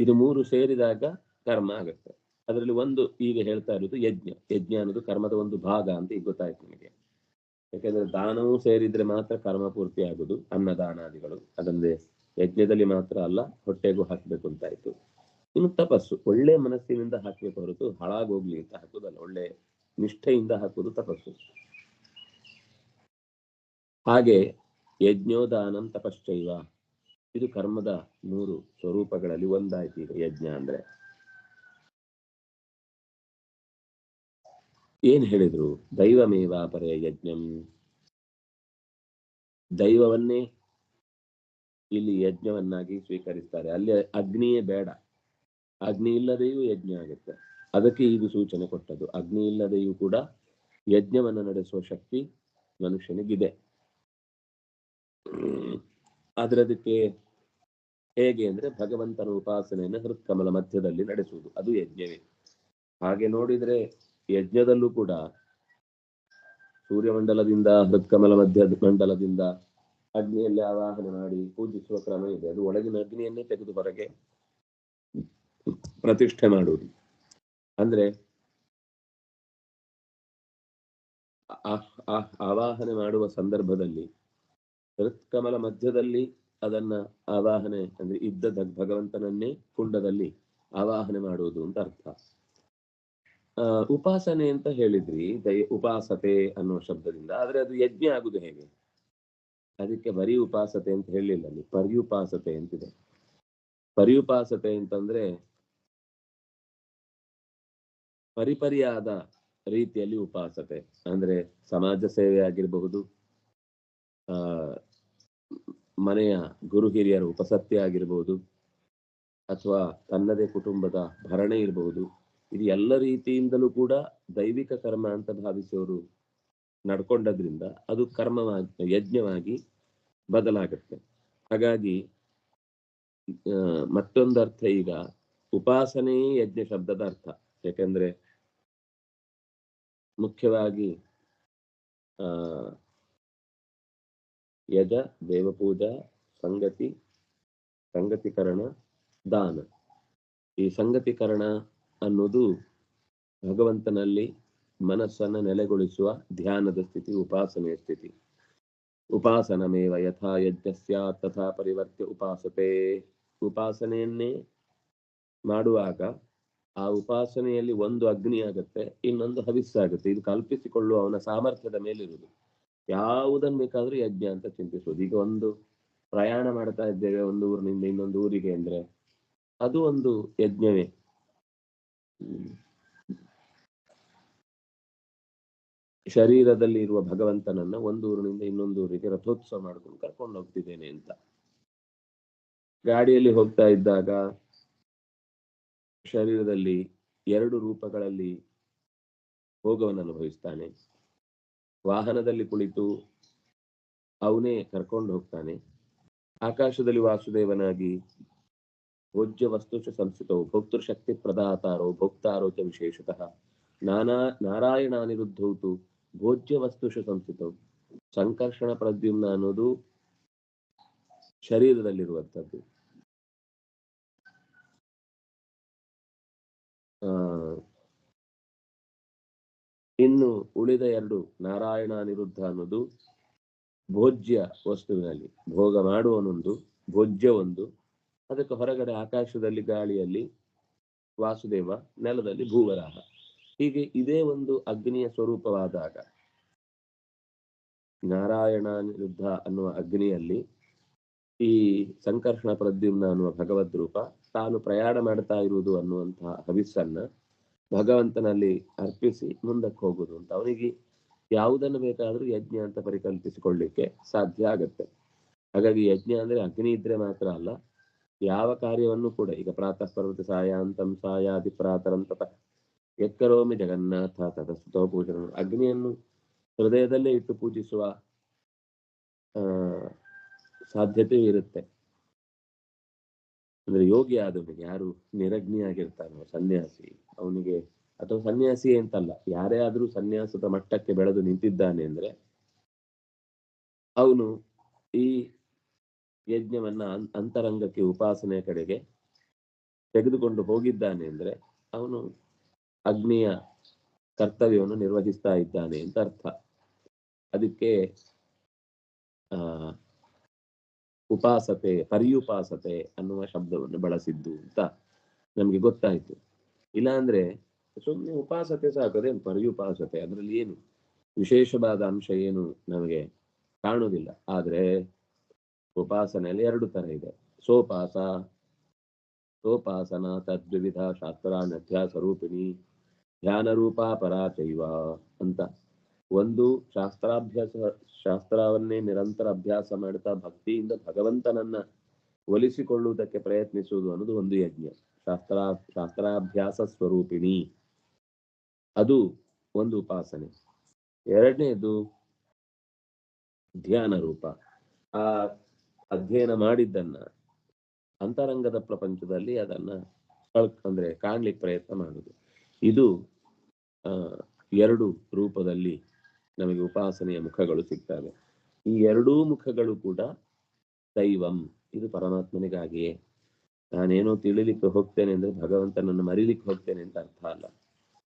ಇದು 3 ಸೇರಿದಾಗ ಕರ್ಮ ಆಗುತ್ತೆ. ಅದರಲ್ಲಿ ಒಂದು ಈಗ ಹೇಳ್ತಾ ಇರೋದು ಯಜ್ಞ. ಯಜ್ಞ ಅನ್ನೋದು ಕರ್ಮದ ಒಂದು ಭಾಗ ಅಂತ ಈಗ ಗೊತ್ತಾಯ್ತು ನಿಮಗೆ. ಯಾಕೆಂದ್ರೆ ದಾನವೂ ಸೇರಿದ್ರೆ ಮಾತ್ರ ಕರ್ಮ ಪೂರ್ತಿ ಆಗುದು. ಅನ್ನದಾನಾದಿಗಳು ಅದೊಂದೇ ಯಜ್ಞದಲ್ಲಿ ಮಾತ್ರ ಅಲ್ಲ, ಹೊಟ್ಟೆಗೂ ಹಾಕ್ಬೇಕು ಅಂತ ಆಯ್ತು. ಇನ್ನು ತಪಸ್ಸು ಒಳ್ಳೆ ಮನಸ್ಸಿನಿಂದ ಹಾಕ್ಬೇಕು ಹೊರತು ಹಾಳಾಗೋಗ್ಲಿ ಅಂತ ಹಾಕುದಲ್ಲ, ಒಳ್ಳೆ ನಿಷ್ಠೆಯಿಂದ ಹಾಕುವುದು ತಪಸ್ಸು. ಹಾಗೆ ಯಜ್ಞೋದಾನಂ ತಪಶ್ಚೈವ, ಇದು ಕರ್ಮದ 3 ಸ್ವರೂಪಗಳಲ್ಲಿ ಒಂದಾಯ್ತು. ಈಗ ಯಜ್ಞ ಅಂದ್ರೆ ಏನ್ ಹೇಳಿದ್ರು? ದೈವಮೇವಾಪರೇ ಯಜ್ಞಂ, ದೈವವನ್ನೇ ಇಲ್ಲಿ ಯಜ್ಞವನ್ನಾಗಿ ಸ್ವೀಕರಿಸ್ತಾರೆ. ಅಲ್ಲಿ ಅಗ್ನಿಯೇ ಬೇಡ, ಅಗ್ನಿ ಇಲ್ಲದೆಯೂ ಯಜ್ಞ ಆಗುತ್ತೆ. ಅದಕ್ಕೆ ಇದು ಸೂಚನೆ ಕೊಟ್ಟದ್ದು. ಅಗ್ನಿ ಇಲ್ಲದೆಯೂ ಕೂಡ ಯಜ್ಞವನ್ನು ನಡೆಸುವ ಶಕ್ತಿ ಮನುಷ್ಯನಿಗಿದೆ. ಅದಕ್ಕೆ ಹೇಗೆ ಅಂದ್ರೆ ಭಗವಂತನ ಉಪಾಸನೆಯನ್ನು ಹೃತ್ಕಮಲ ಮಧ್ಯದಲ್ಲಿ ನಡೆಸುವುದು, ಅದು ಯಜ್ಞವೇ. ಹಾಗೆ ನೋಡಿದ್ರೆ ಯಜ್ಞದಲ್ಲೂ ಕೂಡ ಸೂರ್ಯಮಂಡಲದಿಂದ ಹೃತ್ಕಮಲ ಮಂಡಲದಿಂದ ಅಗ್ನಿಯಲ್ಲಿ ಆವಾಹನೆ ಮಾಡಿ ಪೂಜಿಸುವ ಕ್ರಮ ಇದೆ. ಅದು ಒಳಗಿನ ಅಗ್ನಿಯನ್ನೇ ತೆಗೆದು ಹೊರಗೆ ಪ್ರತಿಷ್ಠೆ ಮಾಡುವುದು. ಅಂದ್ರೆ ಆವಾಹನೆ ಮಾಡುವ ಸಂದರ್ಭದಲ್ಲಿ ಹೃತ್ಕಮಲ ಮಧ್ಯದಲ್ಲಿ ಅದನ್ನ ಆವಾಹನೆ ಅಂದ್ರೆ ಇದ್ದ ಭಗವಂತನನ್ನೇ ಕುಂಡದಲ್ಲಿ ಆವಾಹನೆ ಮಾಡುವುದು ಅಂತ ಅರ್ಥ. ಉಪಾಸನೆ ಅಂತ ಹೇಳಿದ್ರಿ, ಉಪಾಸತೆ ಅನ್ನುವ ಶಬ್ದದಿಂದ. ಆದ್ರೆ ಅದು ಯಜ್ಞ ಆಗುದು ಹೇಗೆ? ಅದಕ್ಕೆ ಬರೀ ಉಪಾಸತೆ ಅಂತ ಹೇಳಿಲ್ಲ, ಅಲ್ಲಿ ಪರ್ಯುಪಾಸತೆ ಅಂತಿದೆ. ಪರ್ಯುಪಾಸತೆ ಅಂತಂದ್ರೆ ಪರಿಪರಿಯಾದ ರೀತಿಯಲ್ಲಿ ಉಪಾಸತೆ. ಅಂದ್ರೆ ಸಮಾಜ ಸೇವೆ ಆಗಿರಬಹುದು, ಮನೆಯ ಗುರು ಹಿರಿಯರ ಉಪಸತ್ಯ ಆಗಿರಬಹುದು, ಅಥವಾ ತನ್ನದೇ ಕುಟುಂಬದ ಭರಣೆ ಇರಬಹುದು. ಇದು ಎಲ್ಲ ರೀತಿಯಿಂದಲೂ ಕೂಡ ದೈವಿಕ ಕರ್ಮ ಅಂತ ಭಾವಿಸೋರು ನಡ್ಕೊಂಡದ್ರಿಂದ ಅದು ಕರ್ಮವಾಗಿ, ಯಜ್ಞವಾಗಿ ಬದಲಾಗುತ್ತೆ. ಹಾಗಾಗಿ ಮತ್ತೊಂದು ಅರ್ಥ, ಈಗ ಉಪಾಸನೆಯೇ ಯಜ್ಞ ಶಬ್ದದ ಅರ್ಥ. ಯಾಕೆಂದ್ರೆ ಮುಖ್ಯವಾಗಿ ಯಜ, ದೇವಪೂಜಾ, ಸಂಗತಿಕರಣ, ದಾನ. ಈ ಸಂಗತಿಕರಣ ಅನ್ನೋದು ಭಗವಂತನಲ್ಲಿ ಮನಸ್ಸನ್ನು ನೆಲೆಗೊಳಿಸುವ ಧ್ಯಾನದ ಸ್ಥಿತಿ, ಉಪಾಸನೆಯ ಸ್ಥಿತಿ. ಉಪಾಸನಮೇವ ಯಥಾ ಯಜ್ಞಸ್ಯ ತಥಾ ಪರಿವರ್ತ್ಯ ಉಪಾಸತೆ. ಉಪಾಸನೆಯನ್ನೇ ಮಾಡುವಾಗ ಆ ಉಪಾಸನೆಯಲ್ಲಿ ಒಂದು ಅಗ್ನಿ ಆಗುತ್ತೆ, ಇನ್ನೊಂದು ಹವಿಸ್ಸಾಗುತ್ತೆ. ಇದು ಕಲ್ಪಿಸಿಕೊಳ್ಳುವ ಅವನ ಸಾಮರ್ಥ್ಯದ ಮೇಲಿರುವುದು. ಯಾವುದನ್ನು ಬೇಕಾದ್ರೂ ಯಜ್ಞ ಅಂತ ಚಿಂತಿಸುವುದು. ಈಗ ಒಂದು ಪ್ರಯಾಣ ಮಾಡ್ತಾ ಇದ್ದೇವೆ ಒಂದು ಊರಿನಿಂದ ಇನ್ನೊಂದು ಊರಿಗೆ ಅಂದ್ರೆ ಅದು ಒಂದು ಯಜ್ಞವೇ. ಶರೀರದಲ್ಲಿ ಇರುವ ಭಗವಂತನನ್ನ ಒಂದು ಊರಿನಿಂದ ಇನ್ನೊಂದು ಊರಿಗೆ ರಥೋತ್ಸವ ಮಾಡ್ಕೊಂಡು ಕರ್ಕೊಂಡು ಹೋಗ್ತಿದ್ದೇನೆ ಅಂತ. ಗಾಡಿಯಲ್ಲಿ ಹೋಗ್ತಾ ಇದ್ದಾಗ ಶರೀರದಲ್ಲಿ 2 ರೂಪಗಳಲ್ಲಿ ಭೋಗವನ್ನು ಅನುಭವಿಸ್ತಾನೆ. ವಾಹನದಲ್ಲಿ ಕುಳಿತು ಅವನೇ ಕರ್ಕೊಂಡು ಹೋಗ್ತಾನೆ. ಆಕಾಶದಲ್ಲಿ ವಾಸುದೇವನಾಗಿ ಭೋಜ್ಯ ವಸ್ತುಷ ಸಂಸ್ಥಿತೋ ಭೋಕ್ತೃಶಕ್ತಿ ಪ್ರದಾತಾರೋ ಭೋಕ್ತಾರೋ ಚ ವಿಶೇಷತಃ ನಾರಾಯಣಾನಿರುದ್ಧೌತು ಭೋಜ್ಯ ವಸ್ತುಷ ಸಂಸ್ಥಿತೋ. ಸಂಕರ್ಷಣ ಪ್ರದ್ಯುಮ್ನ ಅನ್ನೋದು ಶರೀರದಲ್ಲಿರುವಂಥದ್ದು. ಇನ್ನು ಉಳಿದ 2 ನಾರಾಯಣಾನಿರುದ್ಧ ಅನ್ನೋದು ಭೋಜ್ಯ ವಸ್ತುವಿನಲ್ಲಿ ಭೋಗ ಮಾಡುವನೊಂದು, ಭೋಜ್ಯ ಒಂದು. ಅದಕ್ಕೆ ಹೊರಗಡೆ ಆಕಾಶದಲ್ಲಿ ಗಾಳಿಯಲ್ಲಿ ವಾಸುದೇವ, ನೆಲದಲ್ಲಿ ಭೂವರಾಹ. ಹೀಗೆ ಇದೇ ಒಂದು ಅಗ್ನಿಯ ಸ್ವರೂಪವಾದಾಗ ನಾರಾಯಣಾನಿರುದ್ಧ ಅನ್ನುವ ಅಗ್ನಿಯಲ್ಲಿ ಈ ಸಂಕರ್ಷಣ ಪ್ರದ್ಯುಮ್ನ ಅನ್ನುವ ಭಗವದ್ ರೂಪ ತಾನು ಪ್ರಯಾಣ ಮಾಡ್ತಾ ಇರುವುದು ಅನ್ನುವಂತಹ ಹವಿಸ್ಸನ್ನ ಭಗವಂತನಲ್ಲಿ ಅರ್ಪಿಸಿ ಮುಂದಕ್ಕೆ ಹೋಗುದು ಅಂತ. ಅವನಿಗೆ ಯಾವುದನ್ನು ಬೇಕಾದ್ರೂ ಯಜ್ಞ ಅಂತ ಪರಿಕಲ್ಪಿಸಿಕೊಳ್ಳಿಕ್ಕೆ ಸಾಧ್ಯ ಆಗತ್ತೆ. ಹಾಗಾಗಿ ಯಜ್ಞ ಅಂದ್ರೆ ಅಗ್ನಿ ಇದ್ರೆ ಮಾತ್ರ ಅಲ್ಲ, ಯಾವ ಕಾರ್ಯವನ್ನು ಕೂಡ. ಈಗ ಪ್ರಾತಃ ಪರ್ವತ ಸಾಯಾಂತಂ ಸಾಯಾದಿ ಪ್ರಾತರಂತಪ ಎಕ್ಕರೋಮಿ ಜಗನ್ನಾಥ ತತಸ್ತೋ ಪೂಜನ. ಅಗ್ನಿಯನ್ನು ಹೃದಯದಲ್ಲೇ ಇಟ್ಟು ಪೂಜಿಸುವ ಸಾಧ್ಯತೆಯೂ ಇರುತ್ತೆ. ಅಂದ್ರೆ ಯೋಗಿ ಆದವನಿಗೆ, ಯಾರು ನಿರಗ್ನಿಯಾಗಿರ್ತಾನೋ ಸನ್ಯಾಸಿ, ಅವನಿಗೆ, ಅಥವಾ ಸನ್ಯಾಸಿ ಅಂತಲ್ಲ, ಯಾರೇ ಆದ್ರೂ ಸನ್ಯಾಸದ ಮಟ್ಟಕ್ಕೆ ಬೆಳೆದು ನಿಂತಿದ್ದಾನೆ ಅಂದ್ರೆ ಅವನು ಈ ಯಜ್ಞವನ್ನ ಅಂತರಂಗಕ್ಕೆ, ಉಪಾಸನೆಯ ಕಡೆಗೆ ತೆಗೆದುಕೊಂಡು ಹೋಗಿದ್ದಾನೆ ಅಂದ್ರೆ ಅವನು ಅಗ್ನಿಯ ಕರ್ತವ್ಯವನ್ನು ನಿರ್ವಹಿಸ್ತಾ ಇದ್ದಾನೆ ಅಂತ ಅರ್ಥ. ಅದಕ್ಕೆ ಉಪಾಸತೆ ಪರ್ಯುಪಾಸತೆ ಅನ್ನುವ ಶಬ್ದವನ್ನು ಬಳಸಿದ್ದು ಅಂತ ನಮ್ಗೆ ಗೊತ್ತಾಯ್ತು. ಇಲ್ಲಾಂದ್ರೆ ಸುಮ್ಮನೆ ಉಪಾಸತೆ ಸಾಕದೇನು ಪರ್ಯುಪಾಸತೆ, ಅದರಲ್ಲಿ ಏನು ವಿಶೇಷವಾದ ಅಂಶ ಏನು ನಮಗೆ ಕಾಣುವುದಿಲ್ಲ. ಆದ್ರೆ ಉಪಾಸನೆಯಲ್ಲಿ ಎರಡು ತರ ಇದೆ. ಸೋಪಾಸನ ತದ್ವಿಧ ಶಾಸ್ತ್ರಾನ್ಯಭ್ಯಾಸ ರೂಪಿಣಿ ಧ್ಯಾನ ರೂಪಾ ಪರಾಚೈವ ಅಂತ. ಒಂದು ಶಾಸ್ತ್ರವನ್ನೇ ನಿರಂತರ ಅಭ್ಯಾಸ ಮಾಡ್ತಾ ಭಕ್ತಿಯಿಂದ ಭಗವಂತನನ್ನ ಒಲಿಸಿಕೊಳ್ಳುವುದಕ್ಕೆ ಪ್ರಯತ್ನಿಸುವುದು ಅನ್ನೋದು ಒಂದು ಯಜ್ಞ, ಶಾಸ್ತ್ರಾಭ್ಯಾಸ ಸ್ವರೂಪಿಣಿ, ಅದು ಒಂದು ಉಪಾಸನೆ. ಎರಡನೇದು ಧ್ಯಾನ ರೂಪ, ಆ ಅಧ್ಯಯನ ಮಾಡಿದ್ದನ್ನ ಅಂತರಂಗದ ಪ್ರಪಂಚದಲ್ಲಿ ಅದನ್ನ ಅಂದ್ರೆ ಕಾಣ್ಲಿಕ್ಕೆ ಪ್ರಯತ್ನ ಮಾಡುದು. ಇದು ಎರಡು ರೂಪದಲ್ಲಿ ನಮಗೆ ಉಪಾಸನೆಯ ಮುಖಗಳು ಸಿಗ್ತವೆ. ಈ ಎರಡೂ ಮುಖಗಳು ಕೂಡ ದೈವಂ, ಇದು ಪರಮಾತ್ಮನಿಗಾಗಿಯೇ. ನಾನೇನೋ ತಿಳಿಲಿಕ್ಕೆ ಹೋಗ್ತೇನೆ ಅಂದ್ರೆ ಭಗವಂತನನ್ನು ಮರಿಲಿಕ್ಕೆ ಹೋಗ್ತೇನೆ ಅಂತ ಅರ್ಥ ಅಲ್ಲ.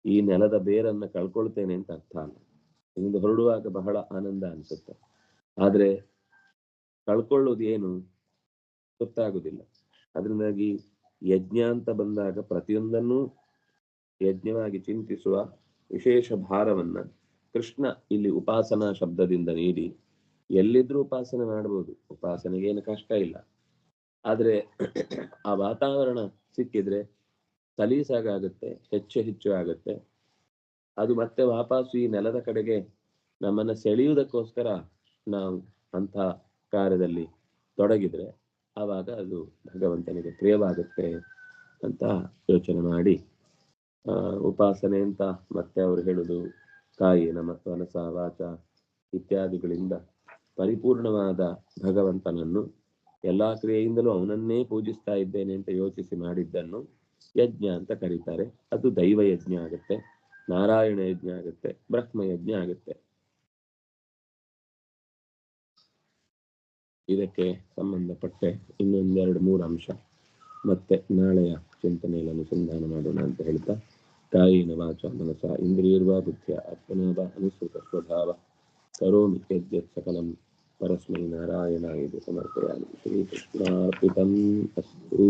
ಈ ನೆಲದ ಬೇರನ್ನ ಕಳ್ಕೊಳ್ತೇನೆ ಅಂತ ಅರ್ಥ ಅಲ್ಲ. ಇದರಿಂದ ಹೊರಡುವಾಗ ಬಹಳ ಆನಂದ ಅನ್ಸುತ್ತೆ, ಆದ್ರೆ ಕಳ್ಕೊಳ್ಳೋದು ಏನು ಗೊತ್ತಾಗುದಿಲ್ಲ. ಅದರಿಂದಾಗಿ ಯಜ್ಞ ಅಂತ ಬಂದಾಗ ಪ್ರತಿಯೊಂದನ್ನು ಯಜ್ಞವಾಗಿ ಚಿಂತಿಸುವ ವಿಶೇಷ ಭಾರವನ್ನ ಕೃಷ್ಣ ಇಲ್ಲಿ ಉಪಾಸನಾ ಶಬ್ದದಿಂದ ನೀಡಿ, ಎಲ್ಲಿದ್ರೂ ಉಪಾಸನೆ ಮಾಡಬಹುದು, ಉಪಾಸನೆಗೆ ಏನು ಕಷ್ಟ ಇಲ್ಲ. ಆದ್ರೆ ಆ ವಾತಾವರಣ ಸಿಕ್ಕಿದ್ರೆ ಸಲೀಸಾಗುತ್ತೆ, ಹೆಚ್ಚು ಆಗುತ್ತೆ. ಅದು ಮತ್ತೆ ವಾಪಸ್ಸು ಈ ನೆಲದ ಕಡೆಗೆ ನಮ್ಮನ್ನ ಸೆಳೆಯುವುದಕ್ಕೋಸ್ಕರ ನಾವು ಅಂಥ ಕಾರ್ಯದಲ್ಲಿ ತೊಡಗಿದ್ರೆ ಆವಾಗ ಅದು ಭಗವಂತನಿಗೆ ಪ್ರಿಯವಾಗುತ್ತೆ ಅಂತ ಯೋಚನೆ ಮಾಡಿ, ಉಪಾಸನೆ ಅಂತ ಮತ್ತೆ ಅವರು ಹೇಳುದು ಕಾಯಿನ ಮತ್ತು ಮನಸ ವಾಚ ಇತ್ಯಾದಿಗಳಿಂದ ಪರಿಪೂರ್ಣವಾದ ಭಗವಂತನನ್ನು ಎಲ್ಲಾ ಕ್ರಿಯೆಯಿಂದಲೂ ಅವನನ್ನೇ ಪೂಜಿಸ್ತಾ ಇದ್ದೇನೆ ಅಂತ ಯೋಚಿಸಿ ಮಾಡಿದ್ದನ್ನು ಯಜ್ಞ ಅಂತ ಕರೀತಾರೆ. ಅದು ದೈವ ಯಜ್ಞ ಆಗುತ್ತೆ, ನಾರಾಯಣ ಯಜ್ಞ ಆಗುತ್ತೆ, ಬ್ರಹ್ಮ ಯಜ್ಞ ಆಗುತ್ತೆ. ಇದಕ್ಕೆ ಸಂಬಂಧಪಟ್ಟೆ ಇನ್ನೊಂದೆರಡು ಮೂರು ಅಂಶ ಮತ್ತೆ ನಾಳೆಯ ಚಿಂತನೆಯಲ್ಲಿ ಅನುಸಂಧಾನ ಮಾಡೋಣ ಅಂತ ಹೇಳ್ತಾ, ಕಾಯಿನ ವಾಚ ಮನಸ ಇಂದ್ರಿಯರ್ವಾ ಬುದ್ಧಿಯ ಆತ್ಮನಾಭ ಅನುಸೃತ ಸ್ವಭಾವ ಕರೋಮಿ ಯದ್ಯತ್ ಸಕಲಂ ಪರಸ್ಮೈ ನಾರಾಯಣ ಇದು ಸಮರ್ಪಯಾಮಿ. ಶ್ರೀಕೃಷ್ಣಾರ್ಪಿತಂ ಅಸ್ತು.